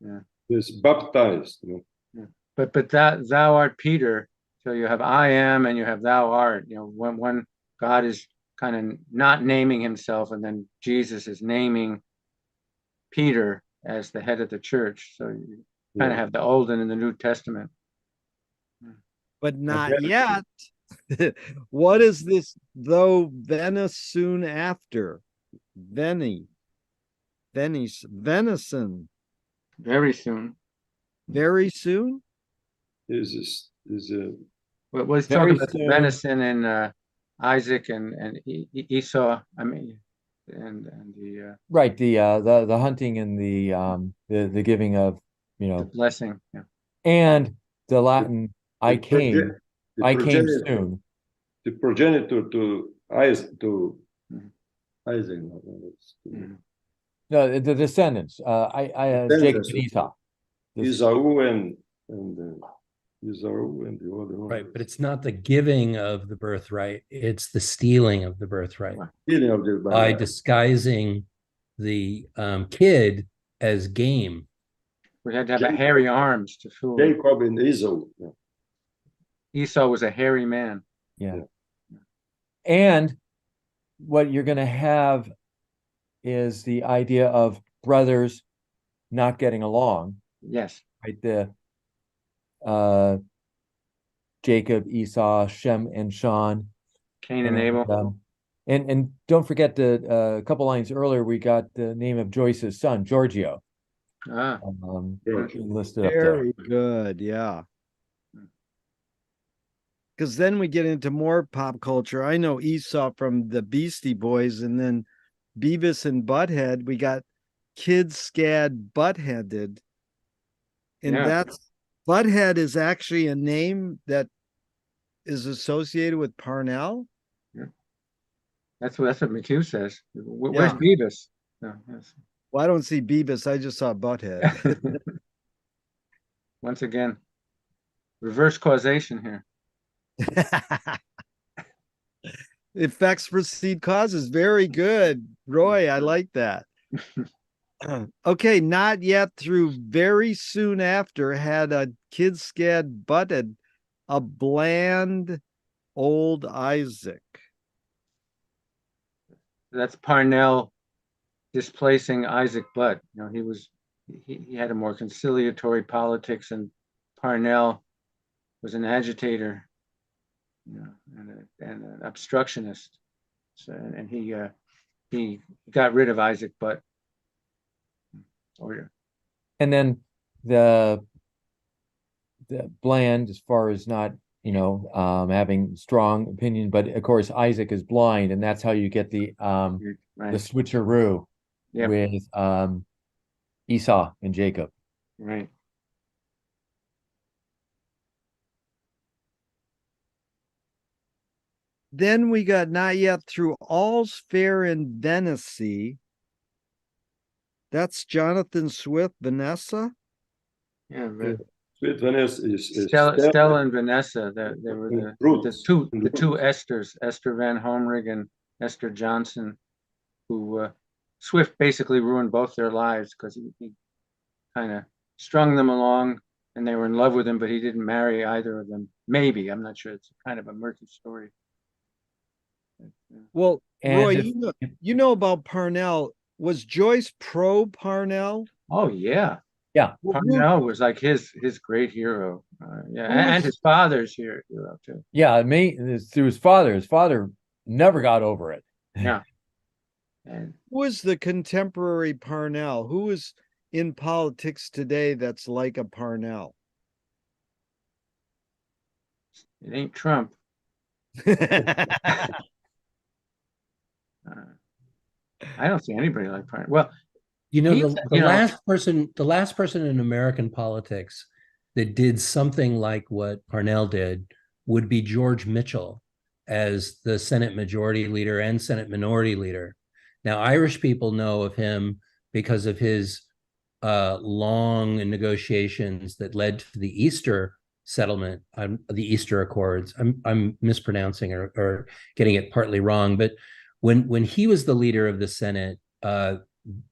Yeah. It's baptized. Yeah. But thou art Peter. So you have I am and you have thou art. You know, when God is kind of not naming himself, and then Jesus is naming Peter as the head of the church. So you kind of have the Old and the New Testament. But not yet. What is this? Though Venice soon after. Venice. Venison. Very soon. Very soon? is Well, he's Very talking about the soon. venison and Isaac and Esau. I mean, and the Right, the hunting and the giving of, you the know, blessing. Yeah. and the Latin the I came progenitor, soon. the progenitor to Isaac to Mhm. Isaac. Mhm. No, the descendants. Jacob and Esau. This- Esau and Esau and the other one. Right, but it's not the giving of the birthright, it's the stealing of the birthright Stealing of the by birthright. disguising the kid as game. We had to have a hairy arms to fool him. Jacob and Esau. Yeah. Esau was a hairy man. Yeah. And what you're going to have is the idea of brothers not getting along, Yes. right? The Jacob, Esau, Shem, and Sean. Cain and Abel. And don't forget the a couple lines earlier, we got the name of Joyce's son, Giorgio, Ah, listed up there. Very good, yeah. Because then we get into more pop culture. I know Esau from the Beastie Boys, and then Beavis and Butthead. We got Kid Scad Buttheaded. And Yeah. that's Butthead is actually a name that is associated with Parnell. that's what McHugh says. Where's Yeah. Beavis? Oh, yes. Well, I don't see Beavis. I just saw Butthead. Once again, reverse causation here. Effects precede causes. Very good. Roy, I like that. Okay, not yet through very soon after had a kid scad butted a bland old Isaac. That's Parnell displacing Isaac Butt. You know, he had a more conciliatory politics, and Parnell was an agitator, you know, and an obstructionist. So, and he got rid of Isaac Butt. And then the bland, as far as not, you know, having strong opinion, but of course Isaac is blind, and that's how you get the Right. switcheroo Yep. with Esau and Jacob. Right. Then we got not yet through all's fair in Venice. That's Jonathan Swift, Vanessa. Yeah. Sweet Venice is Stella and Vanessa. They were the Roots. two Esthers, Esther Van Homrig and Esther Johnson, who Swift basically ruined both their lives because he kind of strung them along, and they were in love with him, but he didn't marry either of them. Maybe, I'm not sure. It's kind of a murky story. Well, And Roy, if- you know about Parnell. Was Joyce pro Parnell? Oh yeah, Yeah. Parnell was like his great hero. Yeah, Who and was- his father's hero too. Yeah, through his father. His father never got over it. Yeah. And Who is the contemporary Parnell? Who is in politics today that's like a Parnell? it ain't Trump. I don't see anybody like Parnell. Well, You know, He's- the you know- last person in American politics that did something like what Parnell did would be George Mitchell as the Senate Majority Leader and Senate Minority Leader. Now, Irish people know of him because of his long negotiations that led to the Easter settlement, the Easter Accords. I'm mispronouncing or getting it partly wrong, but when he was the leader of the Senate,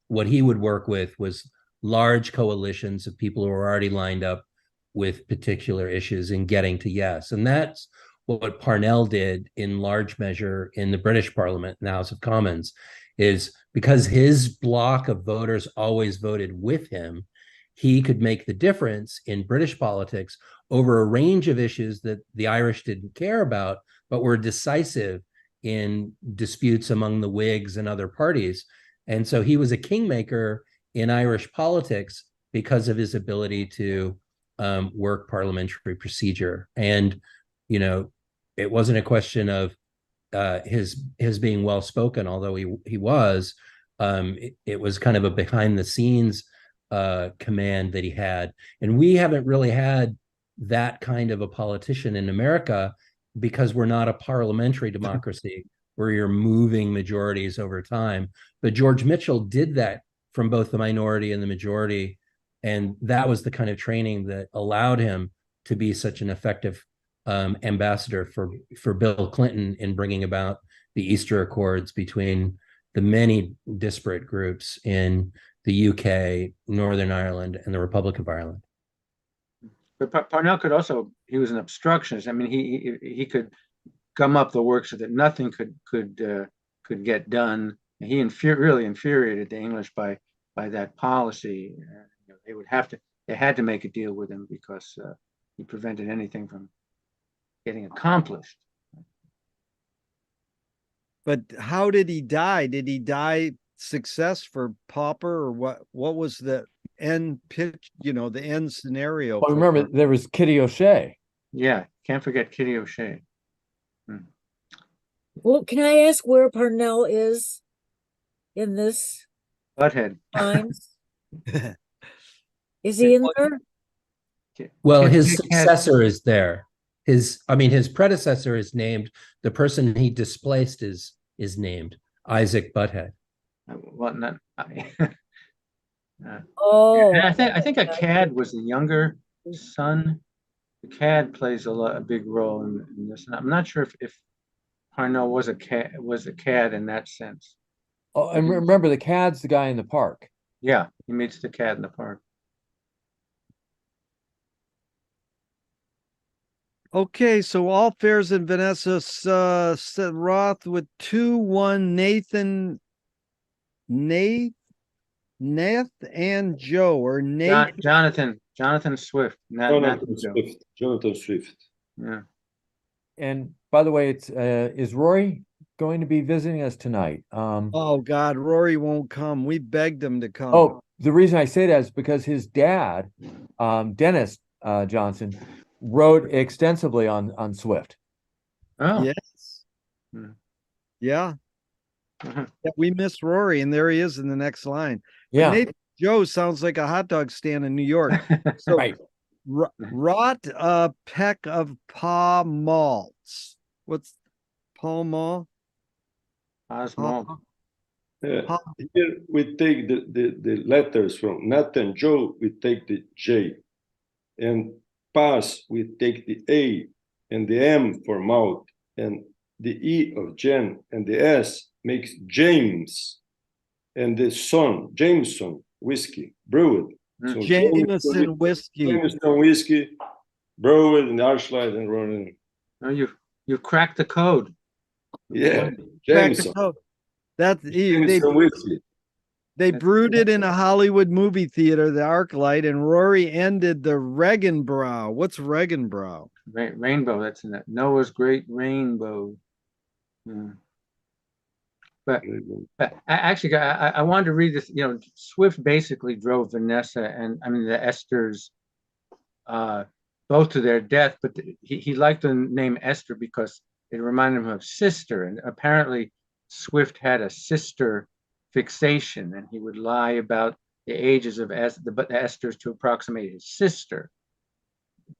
what he would work with was large coalitions of people who were already lined up with particular issues and getting to yes. And that's what Parnell did in large measure in the British Parliament and House of Commons, is because his block of voters always voted with him, he could make the difference in British politics over a range of issues that the Irish didn't care about, but were decisive in disputes among the Whigs and other parties. And so he was a kingmaker in Irish politics because of his ability to work parliamentary procedure. And, you know, it wasn't a question of his being well spoken, although he was. It was kind of a behind the scenes command that he had, and we haven't really had that kind of a politician in America because we're not a parliamentary democracy where you're moving majorities over time. But George Mitchell did that from both the minority and the majority, and that was the kind of training that allowed him to be such an effective ambassador for Bill Clinton in bringing about the Easter Accords between the many disparate groups in the UK, Northern Ireland, and the Republic of Ireland. But Parnell could also, he was an obstructionist. I mean, he could gum up the work so that nothing could get done. And he really infuriated the English by that policy. They had to make a deal with him because he prevented anything from getting accomplished. But how did he die? Did he die success for pauper, or what was the end pitch, the end scenario? Well, remember, there was Kitty O'Shea. Yeah, can't forget Kitty O'Shea. Well, can I ask where Parnell is in this Butthead. times? Is he in there? Well, his successor is there. His predecessor is named. The person he displaced is named Isaac Butthead. Well, not. Oh, I think a cad was the younger son. The cad plays a big role in this. And I'm not sure if Parnell was a cad in that sense. Oh, and remember, the cad's the guy in the park. Yeah, he meets the cad in the park. Okay, so all fares in Vanessa said Roth with 2-1 Nathan, Nath and Joe, or Nate. Jonathan Swift. Jonathan Swift. Yeah. And by the way, it's is Rory going to be visiting us tonight? Oh God, Rory won't come. We begged him to come. Oh, the reason I say that is because his dad, Dennis Johnson, wrote extensively on Swift. Oh, yes. Yeah. Yeah, we miss Rory, and there he is in the next line. Yeah. But Nathan Joe sounds like a hot dog stand in New York. So Right. Rot a peck of paw malts. What's paw malt? Osmalt. Yeah. Here we take the letters from Nat and Joe, we take the J. And pass, we take the A and the M for mouth. And the E of Jen and the S makes James. And the Jameson whiskey, brewed. So Jameson whiskey. Jameson whiskey, brewed in Archlight and running. Oh, you cracked the code. Yeah, Jameson. They brewed it in a Hollywood movie theater, the ArcLight, and Rory ended the Regenbrau. What's Regenbrau? Rainbow. That's in that Noah's Great Rainbow. Yeah. But I wanted to read this. Swift basically drove Vanessa and the Esthers both to their death. But he liked the name Esther because it reminded him of sister. And apparently Swift had a sister fixation, and he would lie about the ages of the Esthers to approximate his sister.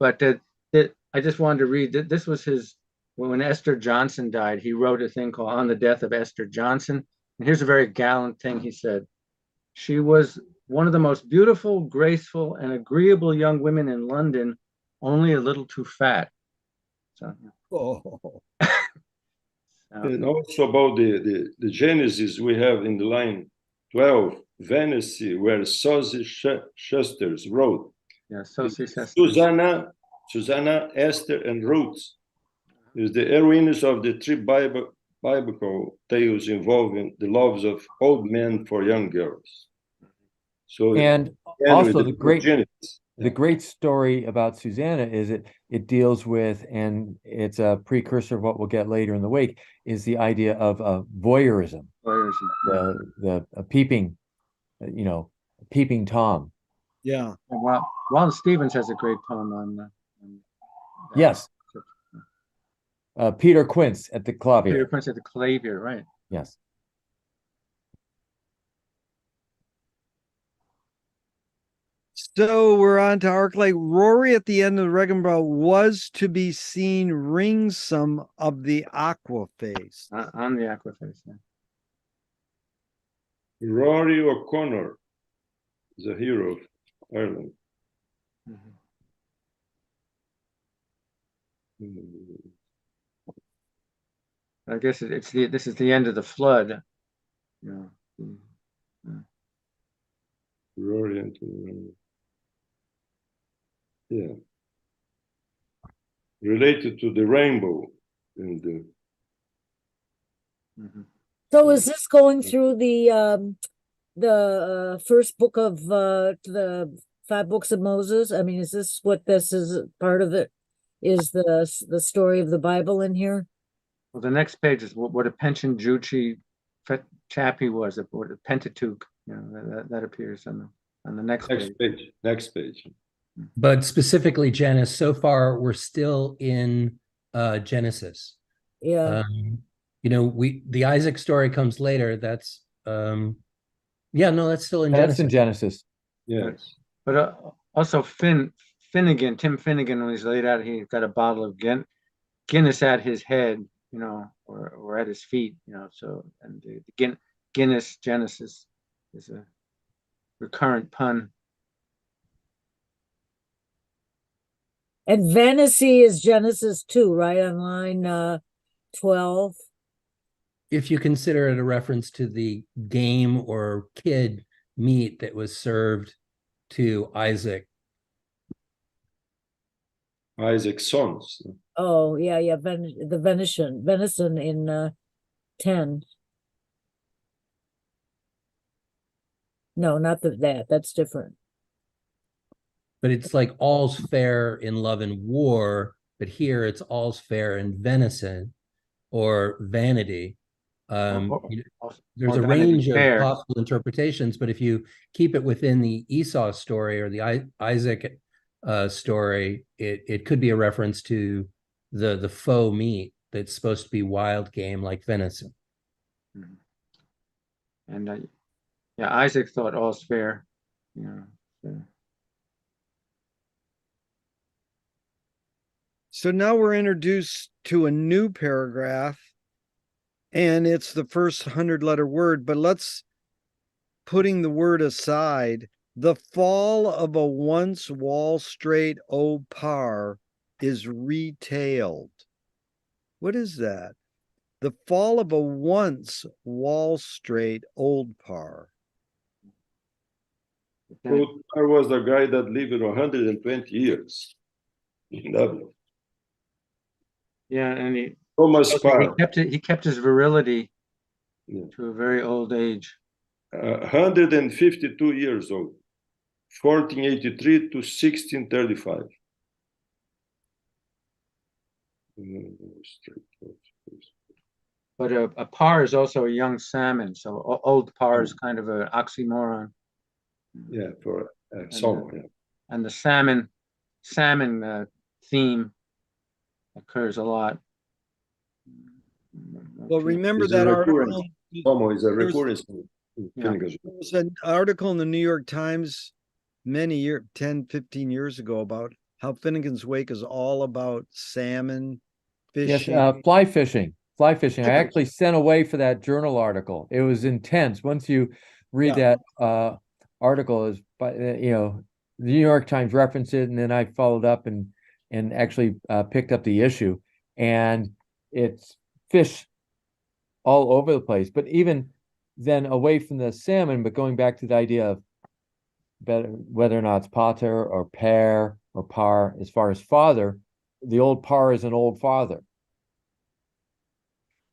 But I just wanted to read that this was his. When Esther Johnson died, he wrote a thing called On the Death of Esther Johnson. And here's a very gallant thing he said. She was one of the most beautiful, graceful, and agreeable young women in London, only a little too fat. So, and also about the Genesis, we have in the line 12, Venice, where Sosie Shusters wrote. Yeah, Sosie Shusters. Susanna, Esther, and Ruth is the heroines of the three biblical tales involving the loves of old men for young girls. So, and also the great story about Susanna is it deals with, and it's a precursor of what we'll get later in the wake, is the idea of voyeurism. The peeping, peeping Tom. Yeah. And Wallace Stevens has a great poem on that. Yes. Peter Quince at the clavier. Peter Quince at the clavier, right? Yes. So we're on to Arclight. Rory at the end of the Regenbrow was to be seen ring some of the aqua face. On the aqua face. Yeah. Rory O'Connor is a hero of Ireland. I guess this is the end of the flood. Yeah. Rory and yeah, related to the rainbow and the. So is this going through the first book of the 5 books of Moses? I mean, is this what this is part of it? Is the story of the Bible in here? Well, the next page is what a pension Juchi chap he was, what a Pentateuch. You know, that appears on the next page. Next page. But specifically, Janice, so far we're still in Genesis. Yeah. You know, the Isaac story comes later. That's that's still in That's Genesis. in Genesis. Yes. But also Tim Finnegan, when he's laid out, he's got a bottle of Guinness at his head, you know, or at his feet, you know. So, and the Guinness Genesis is a recurrent pun. And Venice is Genesis 2, right? On line 12. If you consider it a reference to the game or kid meat that was served to Isaac. Isaac's sons. Oh, yeah. The venison in 10. No, not that. That's different. But it's like all's fair in love and war, but here it's all's fair in venison or vanity. There's a range of possible interpretations, but if you keep it within the Esau story or the Isaac story, it could be a reference to the faux meat that's supposed to be wild game like venison. And Isaac thought all's fair, you know. So now we're introduced to a new paragraph, and it's the first 100-letter word, but let's, putting the word aside, the fall of a once Wall Street par is retailed. What is that? The fall of a once Wall Street old par. Old par was the guy that lived 120 years in Dublin. Yeah, and he kept his virility to a very old age. 152 years old, 1483 to 1635. But a par is also a young salmon, so old par is kind of an oxymoron. Yeah, for song. And the salmon theme occurs a lot. Well, remember that article. Is a recurrence. There was an article in the New York Times 10, 15 years ago about how Finnegan's Wake is all about salmon fishing. Yes, fly fishing. I actually sent away for that journal article. It was intense. Once you read that article, is by the New York Times referenced it, and then I followed up and actually picked up the issue, and it's fish all over the place. But even then, away from the salmon, but going back to the idea of whether or not it's pater or pair or par, as far as father, the old par is an old father.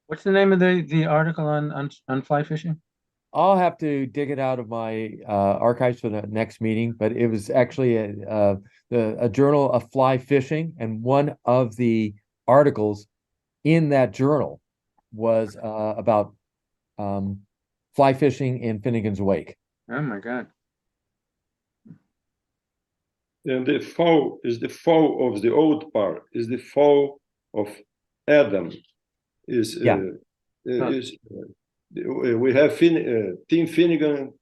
What's the name of the article on fly fishing? I'll have to dig it out of my archives for the next meeting, but it was actually a journal of fly fishing, and one of the articles in that journal was about fly fishing in Finnegan's Wake. Oh my God. And the fall is the fall of the old part, is the fall of Adam. Is we have Tim Finnegan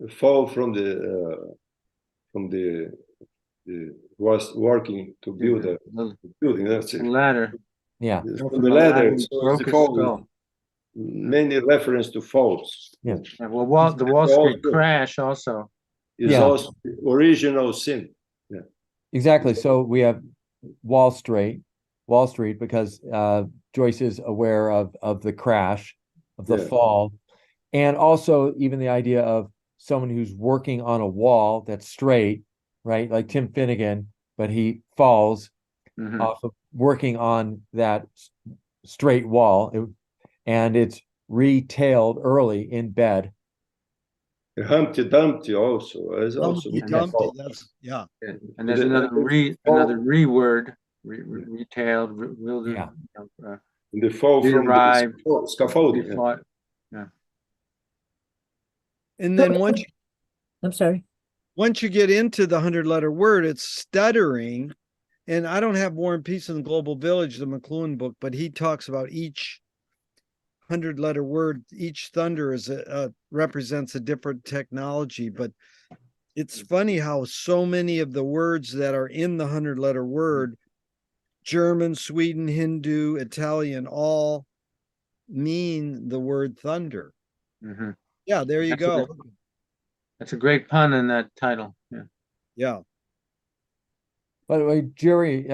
fall from the was working to build a building. That's it. Ladder. Yeah. From the ladder, He so broke it's the his fall. skull. Many reference to falls. Yeah. Yeah, well, the Wall Street crash also is also the original sin. Yeah. Exactly. So we have Wall Street, because Joyce is aware of the crash, of the fall, and also even the idea of someone who's working on a wall that's straight, right? Like Tim Finnegan, but he falls off of working on that straight wall, and it's retailed early in bed. Humpty Dumpty also is also Humpty Dumpty. That's yeah. and there's another reword retailed Yeah. The fall from the scaffolding. Yeah. And then I'm sorry. Once you get into the 100-letter word, it's stuttering. And I don't have War and Peace in the Global Village, the McLuhan book, but he talks about each 100-letter word, each thunder is represents a different technology. But it's funny how so many of the words that are in the 100-letter word, German, Sweden, Hindu, Italian, all mean the word thunder. Yeah, there you go. That's a great pun in that title. Yeah. By the way, Jerry,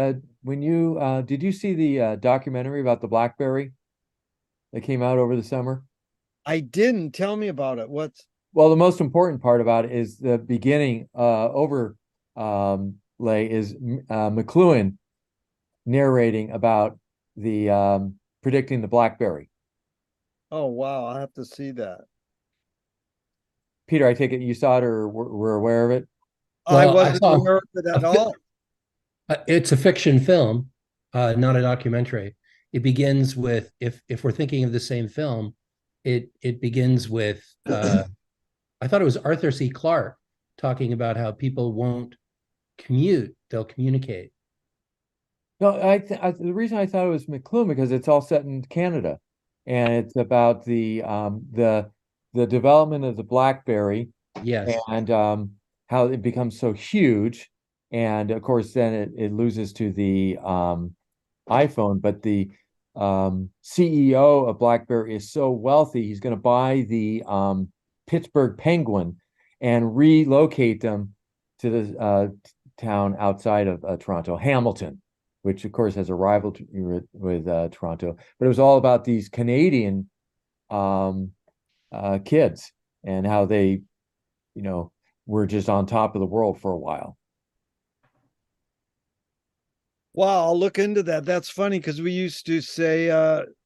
when you did you see the documentary about the BlackBerry that came out over the summer? I didn't. Tell me about it. Well, the most important part about it is the beginning lay is McLuhan narrating about the predicting the BlackBerry. Oh wow, I'll have to see that. Peter, I take it you saw it or were aware of it? I wasn't aware of it at all. It's a fiction film, not a documentary. It begins with, if we're thinking of the same film, it begins with I thought it was Arthur C. Clarke talking about how people won't commute, they'll communicate. No, the reason I thought it was McLuhan because it's all set in Canada, and it's about the development of the BlackBerry, yes, and how it becomes so huge, and of course then it loses to the iPhone. But the CEO of BlackBerry is so wealthy, he's going to buy the Pittsburgh Penguin and relocate them to the town outside of Toronto, Hamilton, which of course has a rivalry with Toronto. But it was all about these Canadian kids and how they, were just on top of the world for a while. Wow, I'll look into that. That's funny because we used to say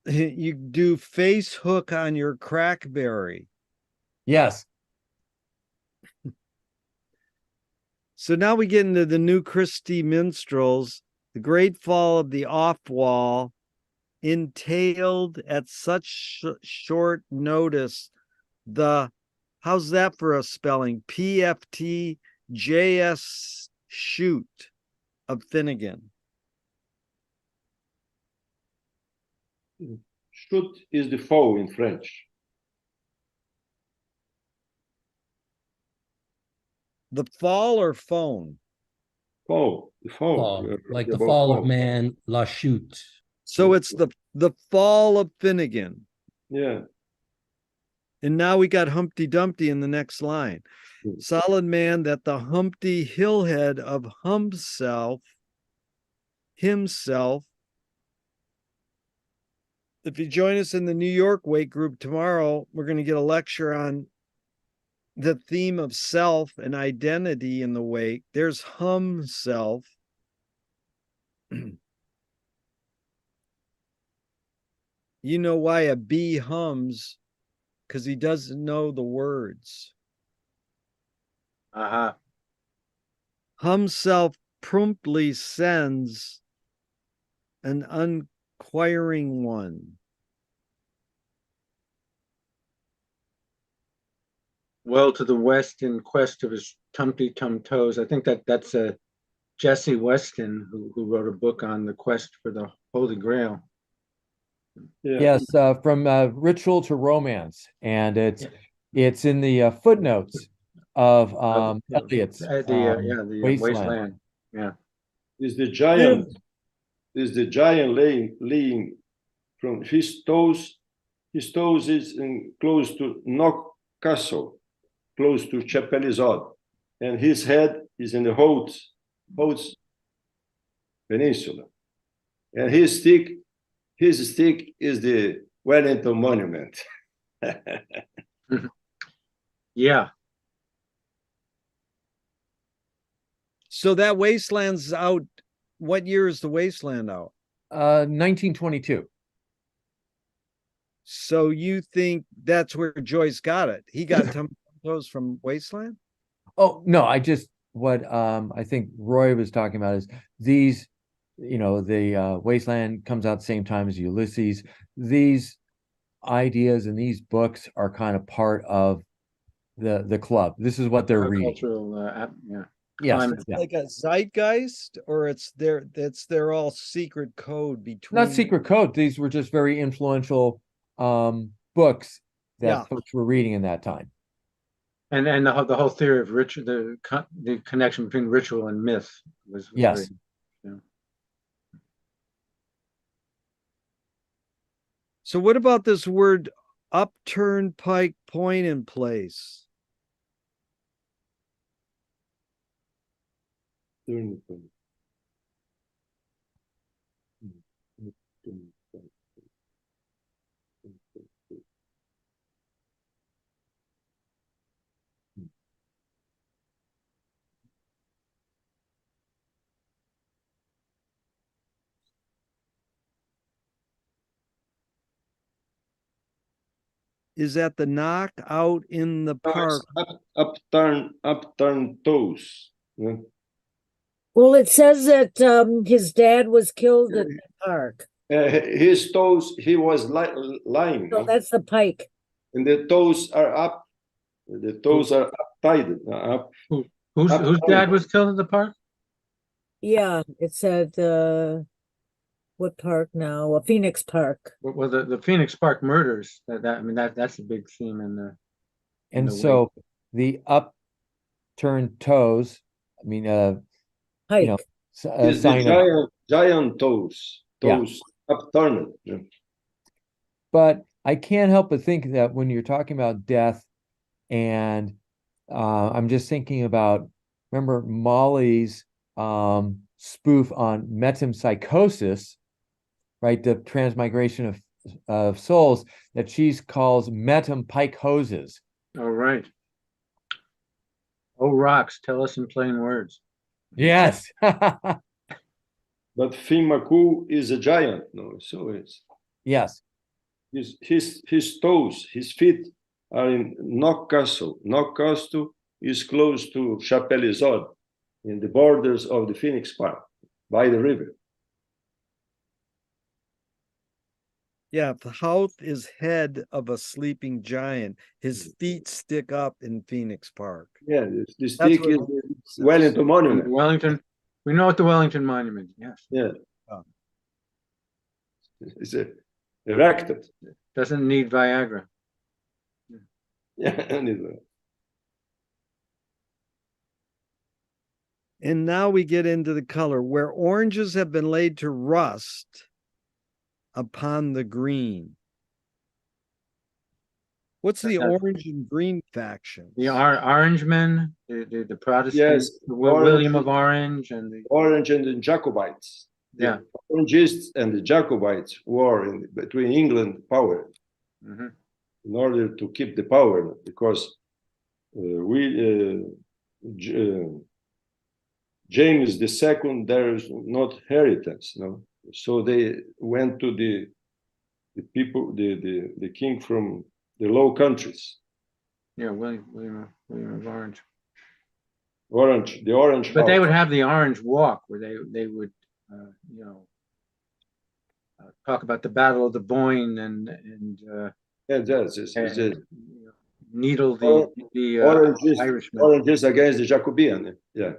you do face hook on your crackberry. Yes. So now we get into the New Christie minstrels. The great fall of the off wall entailed at such short notice how's that for a spelling? PFT JS shoot of Finnegan. Shoot is the fall in French. The fall or phone? Fall, the fall. Like the fall of man, la chute. So it's the fall of Finnegan. Yeah. And now we got Humpty Dumpty in the next line. Solid man that the Humpty Hillhead of himself. If you join us in the New York Wake group tomorrow, we're going to get a lecture on the theme of self and identity in the wake. There's himself. You know why a bee hums? Because he doesn't know the words. Himself promptly sends an unquiring one. Well to the west in quest of his tumty tum toes. I think that's a Jesse Weston, who wrote a book on the quest for the Holy Grail. Yeah. Yes, from ritual to romance, and it's in the footnotes of Eliot's the Wasteland. Wasteland. Yeah. Is the giant laying from his toes is close to Knock Castle, close to Chapelizod, and his head is in the Hotz Peninsula, and his stick is the Wellington Monument. Yeah. So that Wasteland's out. What year is the Wasteland out? 1922. So you think that's where Joyce got it? He got Tumtoes from Wasteland? Oh no, what I think Roy was talking about is these, the Wasteland comes out the same time as Ulysses. These ideas and these books are kind of part of the club. This is what they're reading. Cultural, yeah. Yes, It's like a zeitgeist, or it's their all secret code between. Not secret code. These were just very influential books that folks were reading in that time. And the whole theory of ritual, the connection between ritual and myth was yes. Very, So what about this word upturn, pike, point, and place? Is that the knock out in the park? Upturn toes. Yeah. Well, it says that his dad was killed at the park. His toes, he was lying. No, that's the pike. And the toes are up. The toes are tied up. Whose dad was killed at the park? Yeah, it said what park now? A Phoenix Park. Well, the Phoenix Park murders. That's a big theme in the. And so the upturned toes. I mean, pike. Is the giant toes upturned. Yeah. But I can't help but think that when you're talking about death, and I'm just thinking about, remember Molly's spoof on metempsychosis, right? The transmigration of souls that she calls metempsychoses. Oh, right. Oh, rocks, tell us in plain words. Yes. But Fimaku is a giant, no? So it's yes. His toes, his feet are in Knock Castle. Knock Castle is close to Chapelizod, in the borders of the Phoenix Park, by the river. Yeah, the Houth is head of a sleeping giant. His feet stick up in Phoenix Park. Yeah, the stick is the Wellington Monument. Wellington, we know what the Wellington Monument. Yes. Yeah. It's erected. Doesn't need Viagra. Yeah, anyway. And now we get into the color where oranges have been laid to rust upon the green. What's the orange and green faction? The Orangemen, the Protestants, yes, William of Orange, and the Orange and the Jacobites. Yeah, the Orangists and the Jacobites war between England power in order to keep the power, because James II, there is not inheritance, no. So they went to the people, the king from the Low Countries. Yeah, William of Orange. The Orange. But they would have the Orange Walk, where they would, talk about the Battle of the Boyne and needle the Irishmen. Oranges against the Jacobean. Yeah.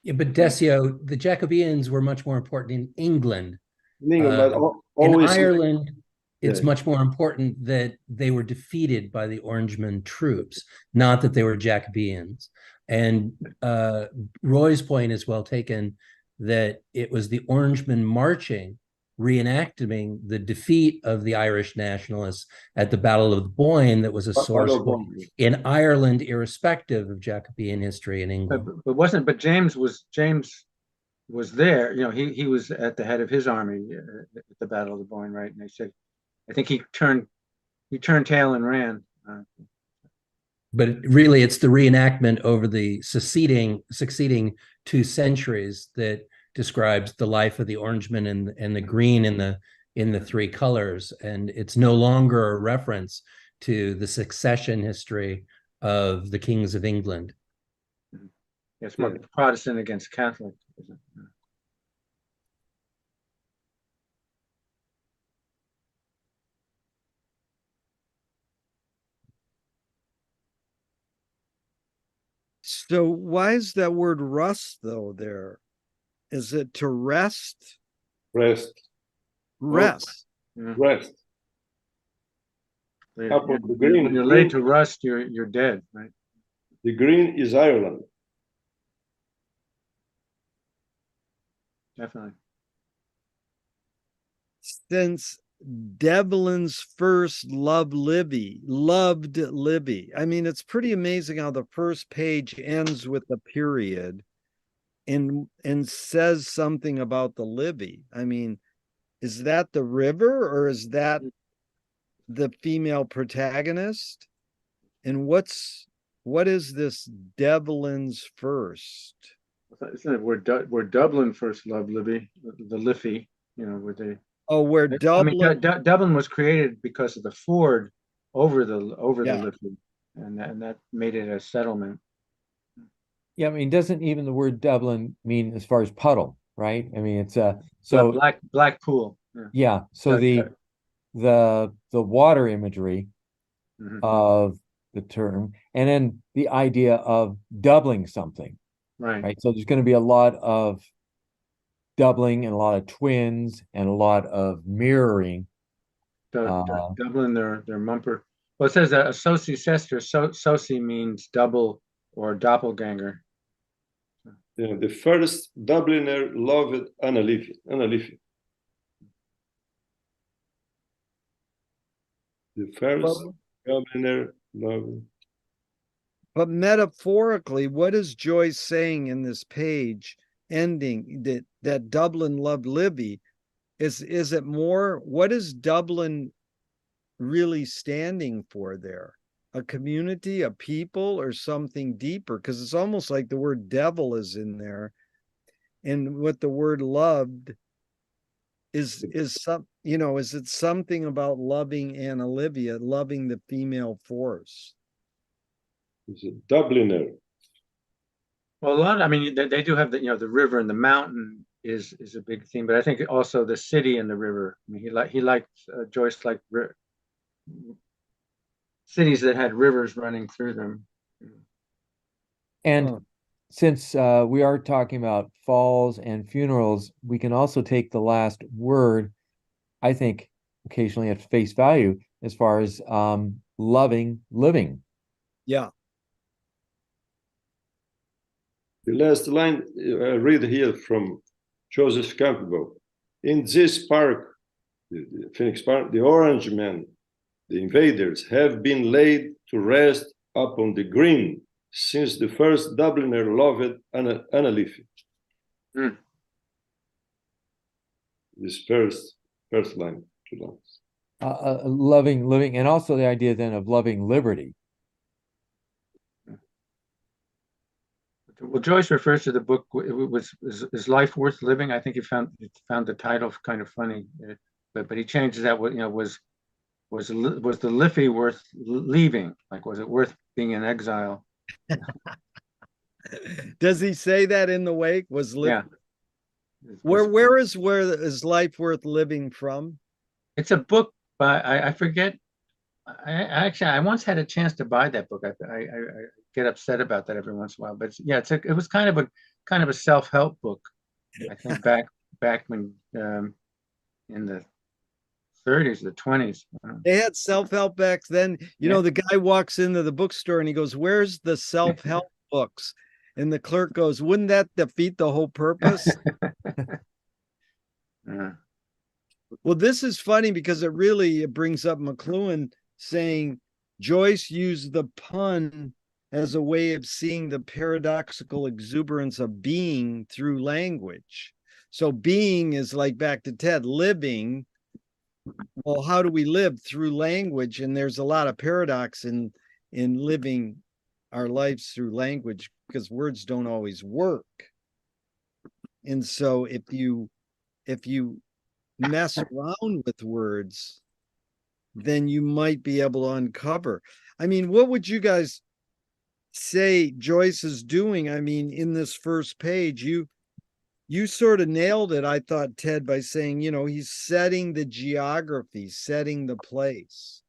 Yeah, but Decio, the Jacobeans were much more important in England. In England, but In always Ireland, it's yeah. much more important that they were defeated by the Orangemen troops, not that they were Jacobeans. And Roy's point is well taken that it was the Orangemen marching, reenacting the defeat of the Irish nationalists at the Battle of the Boyne that was a source point in Ireland, irrespective of Jacobean history in England. But James was there. You know, he was at the head of his army at the Battle of the Boyne, right? And they said, I think he turned tail and ran. But really, it's the reenactment over the succeeding 2 centuries that describes the life of the Orangemen and the green in the 3 colors, and it's no longer a reference to the succession history of the kings of England. It's more Protestant against Catholic. So why is that word rust though there? Is it to rest? Rest. Rest. Rest. The green, when you're laid to rust, you're dead, right? The green is Ireland. Definitely. Since Devlin's first loved Livy. I mean, it's pretty amazing how the first page ends with a period and says something about the Livy. I mean, is that the river or is that the female protagonist? And what is this Devlin's first? Isn't it where Dublin first loved Livy, the Liffey, you know, where they where Dublin. I mean, Dublin was created because of the ford over the Liffey, and that made it a settlement. Yeah, I mean, doesn't even the word Dublin mean as far as puddle, right? I mean, it's so black pool. Yeah. So the water imagery of the term, and then the idea of doubling something, right? So there's going to be a lot of doubling and a lot of twins and a lot of mirroring. Dublin, their mumper. Well, it says a soci sester. Soci means double or doppelganger. Yeah, the first Dubliner loved Anna Liffey. The first Dubliner loved. But metaphorically, what is Joyce saying in this page ending that Dublin loved Livy? Is it more, what is Dublin really standing for there? A community, a people, or something deeper? Because it's almost like the word devil is in there. And what the word loved is some, is it something about loving Anna Livia, loving the female force? It's a Dubliner. Well, I mean, they do have the river and the mountain is a big theme, but I think also the city and the river. I mean, Joyce liked cities that had rivers running through them. And since we are talking about falls and funerals, we can also take the last word, I think, occasionally at face value, as far as loving, living. Yeah. The last line I read here from Joseph Campbell. In this park, the Phoenix Park, the Orange Men, the invaders, have been laid to rest upon the green since the first Dubliner loved Anna Liffey. This first line, 2 lines. Loving, living, and also the idea then of loving liberty. Well, Joyce refers to the book. Is life worth living? I think he found the title kind of funny, but he changes that. Was the Liffey worth leaving? Like, was it worth being in exile? Does he say that in the wake? Where is life worth living from? It's a book by I forget. I once had a chance to buy that book. I get upset about that every once in a while, but yeah, it was kind of kind of a self-help book. I think back when in the 30s, the 20s. They had self-help back then. You know, the guy walks into the bookstore and he goes, "Where's the self-help books?" And the clerk goes, "Wouldn't that defeat the whole purpose?" Well, this is funny because it brings up McLuhan saying Joyce used the pun as a way of seeing the paradoxical exuberance of being through language. So being is like, back to Ted, living. Well, how do we live? Through language? And there's a lot of paradox in living our lives through language, because words don't always work. And so if you mess around with words, then you might be able to uncover. I mean, what would you guys say Joyce is doing? I mean, in this first page, you sort of nailed it, I thought, Ted, by saying, you know, he's setting the geography, setting the place.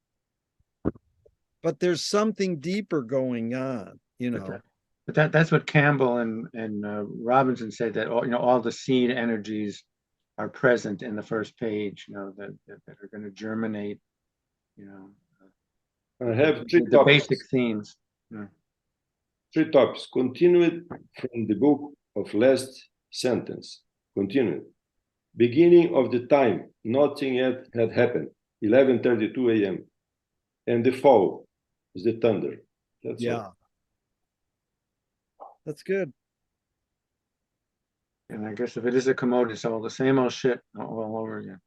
But there's something deeper going on, you know. But that's what Campbell and Robinson said, that all the seed energies are present in the first page, you know, that are going to germinate, you know. I have the basic themes. Yeah. 3 topics. Continued from the book of last sentence. Continued. Beginning of the time, nothing yet had happened. 11:32 a.m. And the fall is the thunder. That's all. That's good. And I guess if it is a commodity, it's all the same old shit all over again.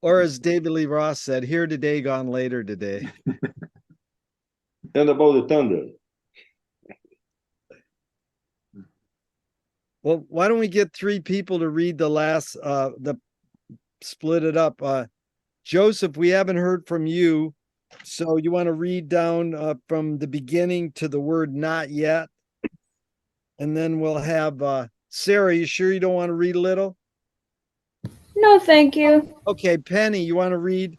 Or as David Lee Roth said, here today, gone later today. And about the thunder. Well, why don't we get 3 people to read the last, split it up. Joseph, we haven't heard from you. So you want to read down from the beginning to the word not yet? And then we'll have Sarah, you sure you don't want to read a little? No, thank you. Okay, Penny, you want to read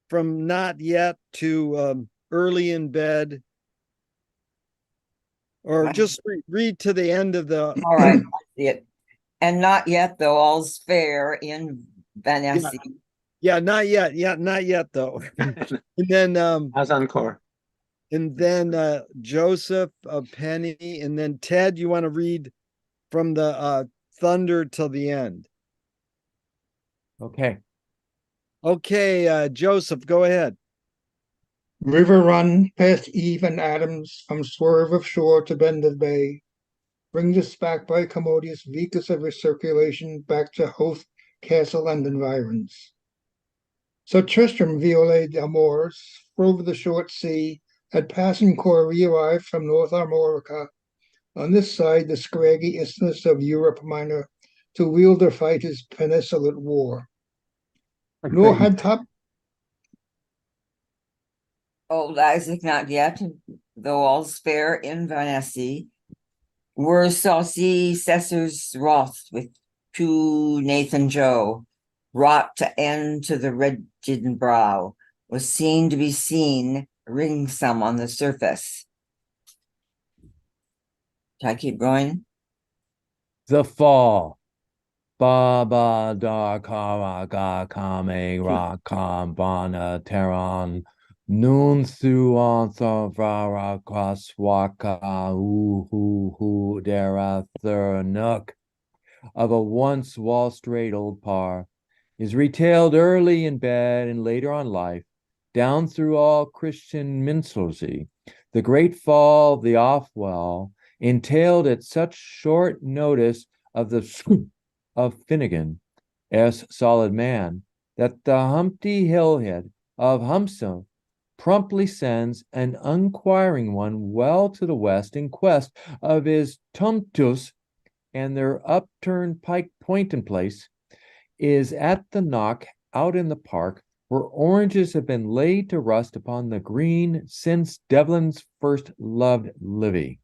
from not yet to early in bed? Or just read to the end of the... All right, I see it. And not yet, though, all's fair in Venice. Yeah, not yet. Yeah, not yet, though. And then... How's encore? And then Joseph, Penny, and then Ted, you want to read from the thunder till the end? Okay. Okay, Joseph, go ahead. River run past Eve and Adams from swerve of shore to bend of bay. Brings us back by commodious vicus of recirculation back to Hoth Castle and environs. So Tristram Violet d'Amours, over the short sea, had passing corps re-arrived from North Armorica, on this side the scraggy isthmus of Europe Minor, to wield or fight his peninsulate war. Nor had top... Old Isaac not yet, though all's fair in Venice, were saucy Cesar's wrath with to Nathan Joe, wrought to end to the rigid brow, was seen to be seen, ring some on the surface. Can I keep going? The fall. Ba ba da ka ga kame ra kam bana teran nun thuan vara kwaswaka hu dera thurnuk of a once wall straight old par is retailed early in bed and later on life, down through all Christian minstrelsy. The great fall of the off-well entailed at such short notice of the of Finnegan, as solid man, that the Humpty Hillhead of Humpsel promptly sends an unquiring one well to the west in quest of his tumtus, and their upturned pike point in place is at the knock out in the park, where oranges have been laid to rust upon the green since Devlin's first loved Livy.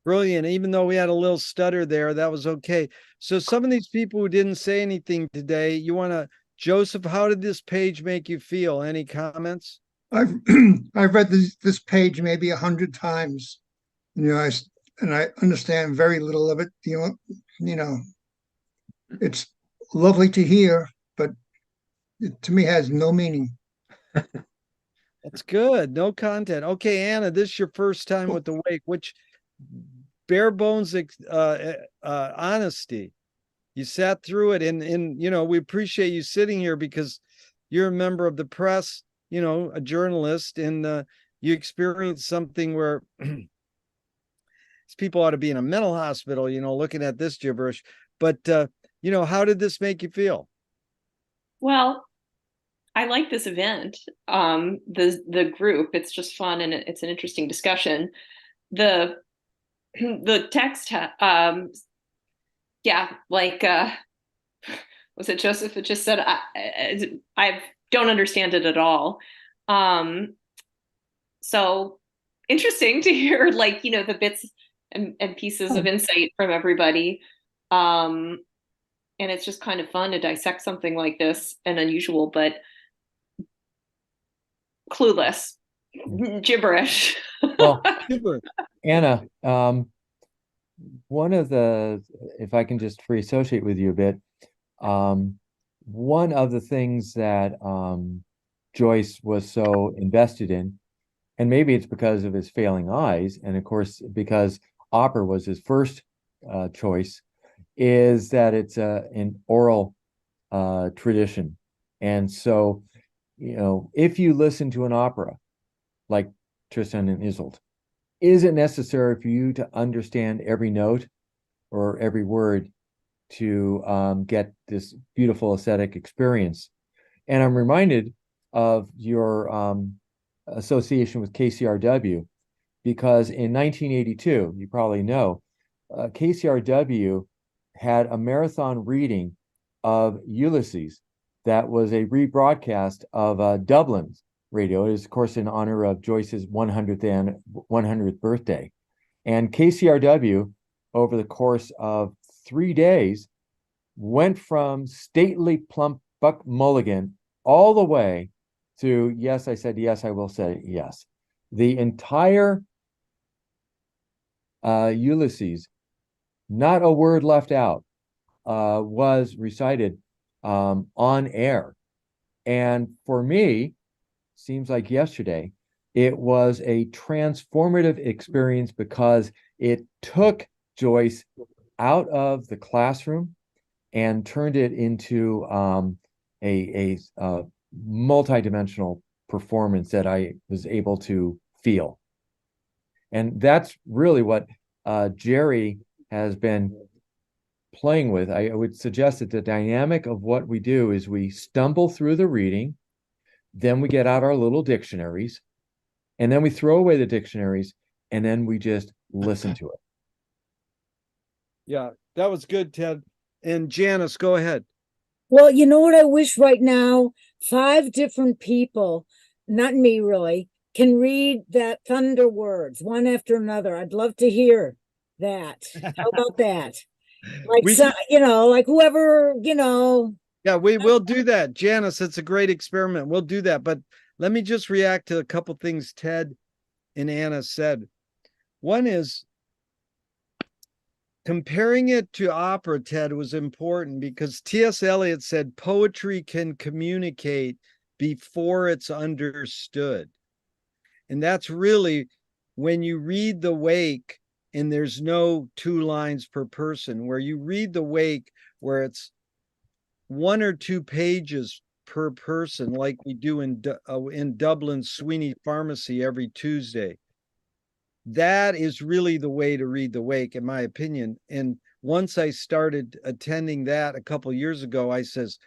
Brilliant. Even though we had a little stutter there, that was okay. So some of these people who didn't say anything today, you want to, Joseph, how did this page make you feel? Any comments? I've read this page maybe 100 times. You know, and I understand very little of it. You know, it's lovely to hear, but it to me has no meaning. That's good. No content. Okay, Anna, this is your first time with the wake, which bare bones honesty. You sat through it, and you know, we appreciate you sitting here because you're a member of the press, you know, a journalist, and you experienced something where these people ought to be in a mental hospital, you know, looking at this gibberish. But you know, how did this make you feel? Well, I like this event. The group, it's just fun and it's an interesting discussion. The the text, yeah, like was it Joseph? It just said I don't understand it at all. So interesting to hear, like, you know, the bits and pieces of insight from everybody. And it's just kind of fun to dissect something like this and unusual, but clueless, gibberish. Well, Anna, one of the, if I can just free associate with you a bit, one of the things that Joyce was so invested in, and maybe it's because of his failing eyes, and of course, because opera was his first choice, is that it's an oral tradition. And so, you know, if you listen to an opera like Tristan and Isolde, is it necessary for you to understand every note or every word to get this beautiful aesthetic experience? And I'm reminded of your association with KCRW, because in 1982, you probably know, KCRW had a marathon reading of Ulysses that was a rebroadcast of Dublin's radio. It is, of course, in honor of Joyce's 100th birthday. And KCRW, over the course of 3 days, went from stately, plump Buck Mulligan all the way to Yes, I Said Yes, I Will Say Yes. The entire Ulysses, not a word left out, was recited on air. And for me, seems like yesterday, it was a transformative experience because it took Joyce out of the classroom and turned it into a multidimensional performance that I was able to feel. And that's really what Jerry has been playing with. I would suggest that the dynamic of what we do is we stumble through the reading, then we get out our little dictionaries, and then we throw away the dictionaries, and then we just listen to it. Yeah, that was good, Ted. And Janice, go ahead. Well, you know what I wish right now? 5 different people, not me really, can read that thunder words one after another. I'd love to hear that. How about that? Like, you know, like whoever, you know. Yeah, we will do that. Janice, it's a great experiment. We'll do that. But let me just react to a couple things Ted and Anna said. One is comparing it to opera, Ted, was important because T.S. Eliot said poetry can communicate before it's understood. And that's really when you read The Wake and there's no 2 lines per person, where you read The Wake where it's 1 or 2 pages per person, like we do in Dublin Sweeney Pharmacy every Tuesday. That is really the way to read The Wake, in my opinion. And once I started attending that a couple of years ago, I says,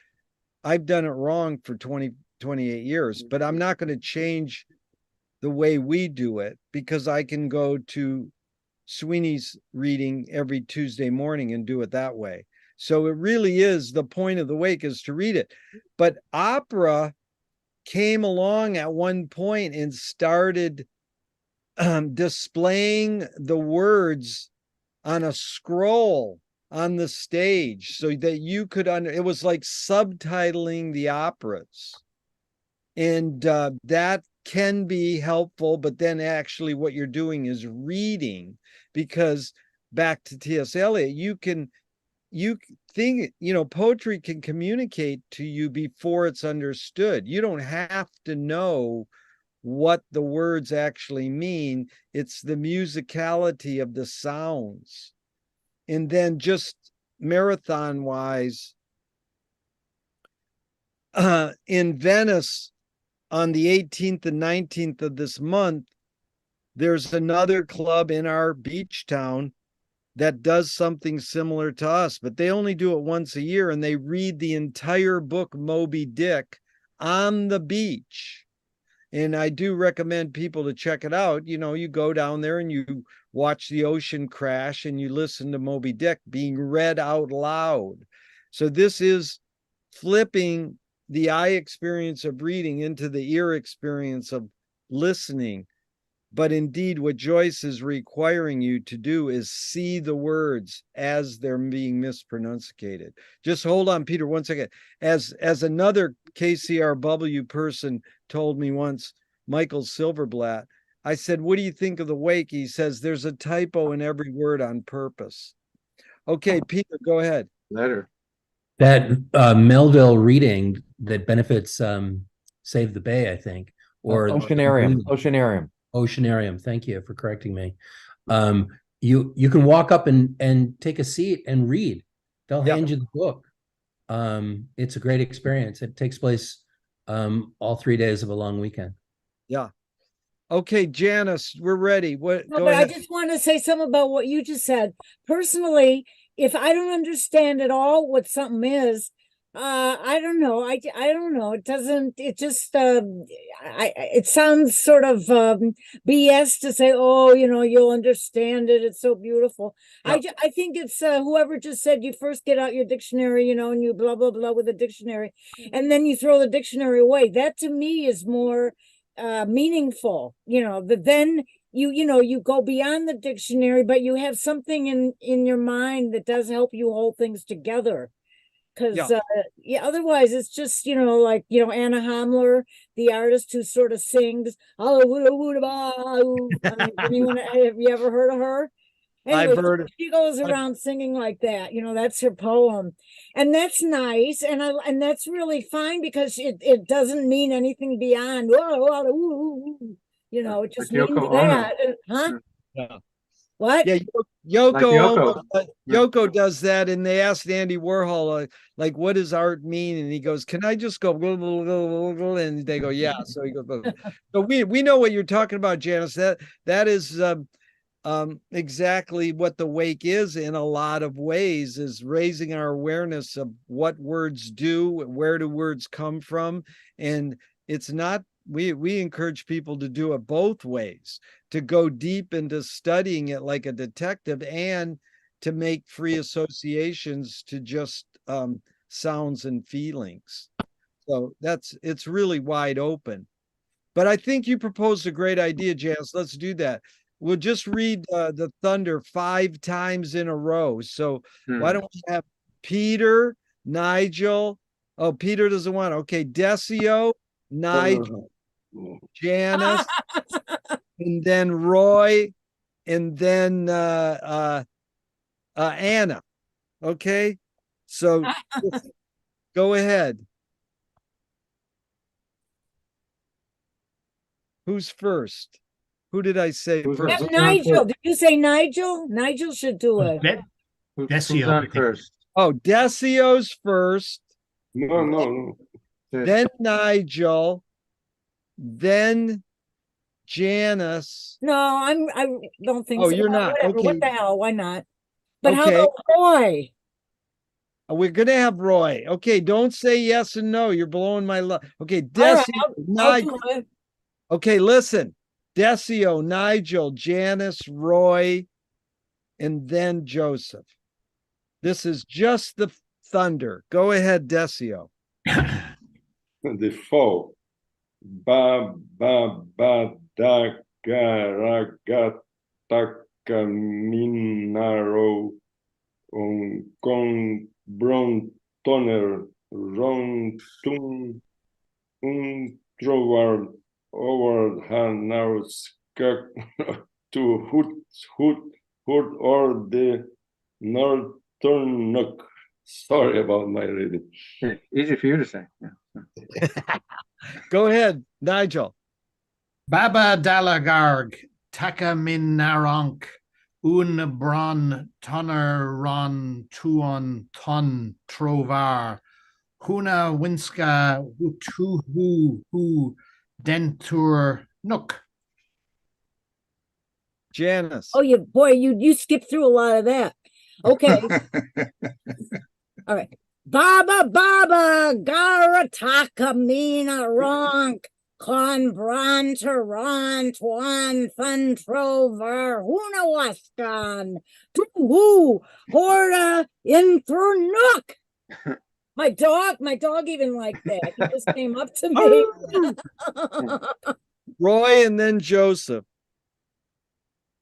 I've done it wrong for 28 years, but I'm not going to change the way we do it because I can go to Sweeney's reading every Tuesday morning and do it that way. So it really is, the point of The Wake is to read it. But opera came along at one point and started displaying the words on a scroll on the stage so that you could it was like subtitling the operas. And that can be helpful, but then actually what you're doing is reading, because back to T.S. Eliot, you think, poetry can communicate to you before it's understood. You don't have to know what the words actually mean. It's the musicality of the sounds. And then just marathon wise, in Venice on the 18th and 19th of this month, there's another club in our beach town that does something similar to us, but they only do it once a year, and they read the entire book Moby Dick on the beach. And I do recommend people to check it out. You go down there and you watch the ocean crash and you listen to Moby Dick being read out loud. So this is flipping the eye experience of reading into the ear experience of listening. But indeed, what Joyce is requiring you to do is see the words as they're being mispronunciated. Just hold on, Peter, one second. As another KCRW person told me once, Michael Silverblatt, I said, "What do you think of the wake?" He says, "There's a typo in every word on purpose." Okay, Peter, go ahead. Letter. That Melville reading that benefits Save the Bay, I think, or Oceanarium. Thank you for correcting me. You can walk up and take a seat and read. They'll hand you the book. It's a great experience. It takes place all 3 days of a long weekend. Yeah. Okay, Janice, we're ready. Go but ahead. I just want to say something about what you just said. Personally, if I don't understand at all what something is, I don't know. I don't know. It doesn't, it just, it sounds sort of BS to say, oh, you'll understand it. It's so beautiful. Yeah. I think it's whoever just said you first get out your dictionary, and you blah, blah, blah with the dictionary, and then you throw the dictionary away. That to me is more meaningful, then you go beyond the dictionary, but you have something in your mind that does help you hold things together. Because otherwise it's just like Anna Hamler, the artist who sort of sings. Anyone, have you ever heard of her? Anyway, I've heard she goes around singing like that. That's her poem, and that's nice, and that's really fine because it doesn't mean anything beyond. It just means Yoko that, huh? Yeah. What? Yeah, Yoko. Yoko does that, and they asked Andy Warhol, like, what does art mean? And he goes, "Can I just go?" Blah, blah, blah, blah, and they go, "Yeah." So he goes, blah, blah. So we know what you're talking about, Janice. That is exactly what the wake is in a lot of ways, is raising our awareness of what words do, where do words come from, and it's not. We encourage people to do it both ways, to go deep into studying it like a detective, and to make free associations to just sounds and feelings. So it's really wide open. But I think you proposed a great idea, Janice. Let's do that. We'll just read the thunder 5 times in a row. So why don't we have Peter, Nigel? Oh, Peter doesn't want it. Okay, Decio, Nigel, Janice, and then Roy, and then Anna. Okay, so go ahead. Who's first? Who did I say first? Nigel. Did you say Nigel? Nigel should do it. Who's on first? Oh, Decio's first. No. Then Nigel. Then Janice. No, I don't think Oh, so. you're not. Whatever, Okay. what the hell? Why not? But how Okay. about Roy? We're gonna have Roy. Okay, don't say yes and no. You're blowing my love. Okay, All right, Decio, I'll do it. Okay, listen. Decio, Nigel, Janice, Roy, and then Joseph. This is just the thunder. Go ahead, Decio. The fall. Ba ba ba da ga ra ga ta ka minaro con bron toner ron tum trovar over han now skak to hood or the northern nook. Sorry about my reading. Easy for you to say. Yeah. Go ahead, Nigel. Baba Dalagarg, Taka Min Naronk, Un Bron Tonner Ron Tuon Ton Trovar, Huna Winska Hutu Hu Dentur Nook. Janice. Oh, you skipped through a lot of that. Okay. All right. Baba Garataka Mina Ronk Con Brantaran Twan Fun Trover Hunawaskan Tuhu Horda Inthurnuk. My dog even liked that. He just came up to me. Roy and then Joseph.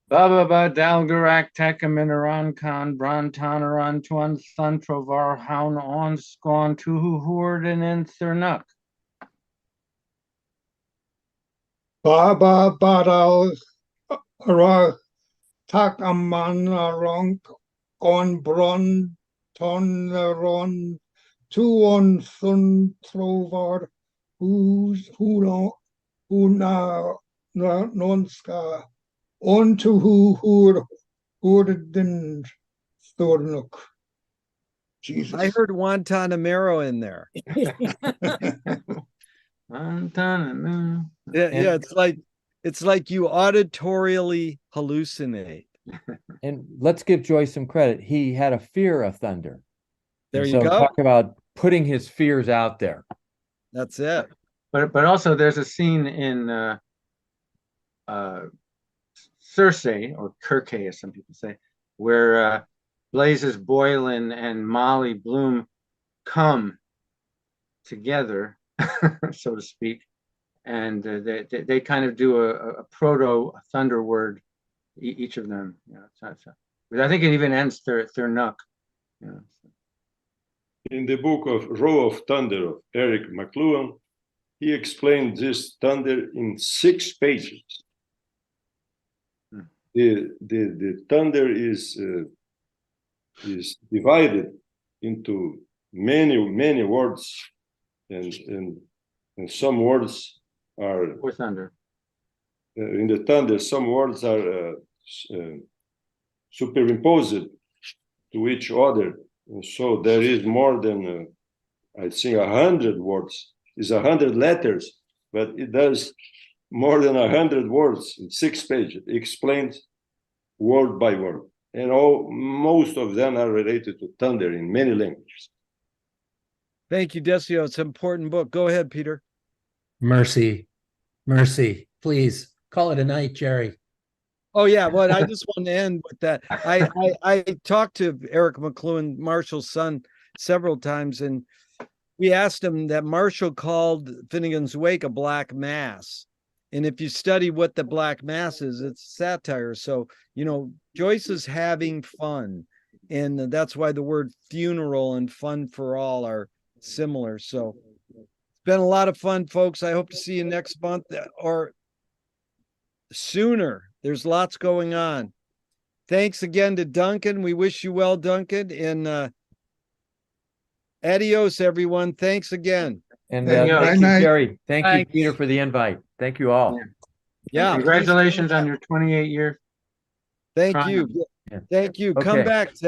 Baba ba dalgarak tekaminaran kan brantanaran tuan thuntrovar haun on scorn tuhu horden in thurnuk. Baba Badal Ra Takamanarong on Bron Tonaron Tuon Thun Trovar who's Huna Nonska on to who Hurden Thornuk. Jesus. I heard Guantanamero in there. Yeah, it's like you auditorially hallucinate. And let's give Joyce some credit. He had a fear of thunder. There And you so go. talk about putting his fears out there. That's it. But also there's a scene in Circe, or Kirke as some people say, where Blazes Boylan and Molly Bloom come together, so to speak, and they kind of do a proto thunder word, each of them. But I think it even ends Thurnuk. In the book of Row of Thunder of Eric McLuhan, he explained this thunder in 6 pages. The thunder is divided into many words, and some words are For thunder. In the thunder. Some words are superimposed to each other, and so there is more than I think 100 words. It's 100 letters, but it does more than 100 words in 6 pages. It explains word by word, and most of them are related to thunder in many languages. Thank you, Decio. It's an important book. Go ahead, Peter. Mercy, please call it a night, Jerry. Oh yeah, well, I just want to end with that. I talked to Eric McLuhan, Marshall's son, several times, and we asked him that Marshall called Finnegan's Wake a black mass. And if you study what the black mass is, it's satire. So, Joyce is having fun. And that's why the word funeral and fun for all are similar. So it's been a lot of fun, folks. I hope to see you next month or sooner. There's lots going on. Thanks again to Duncan. We wish you well, Duncan. And adios, everyone. Thanks again. And Thank you. thank you, Night. Jerry. Thank you, Thanks. Peter, for the invite. Thank you all. Yeah. Congratulations on your 28-year. Thank triumph. you. Thank you. Come Okay. back.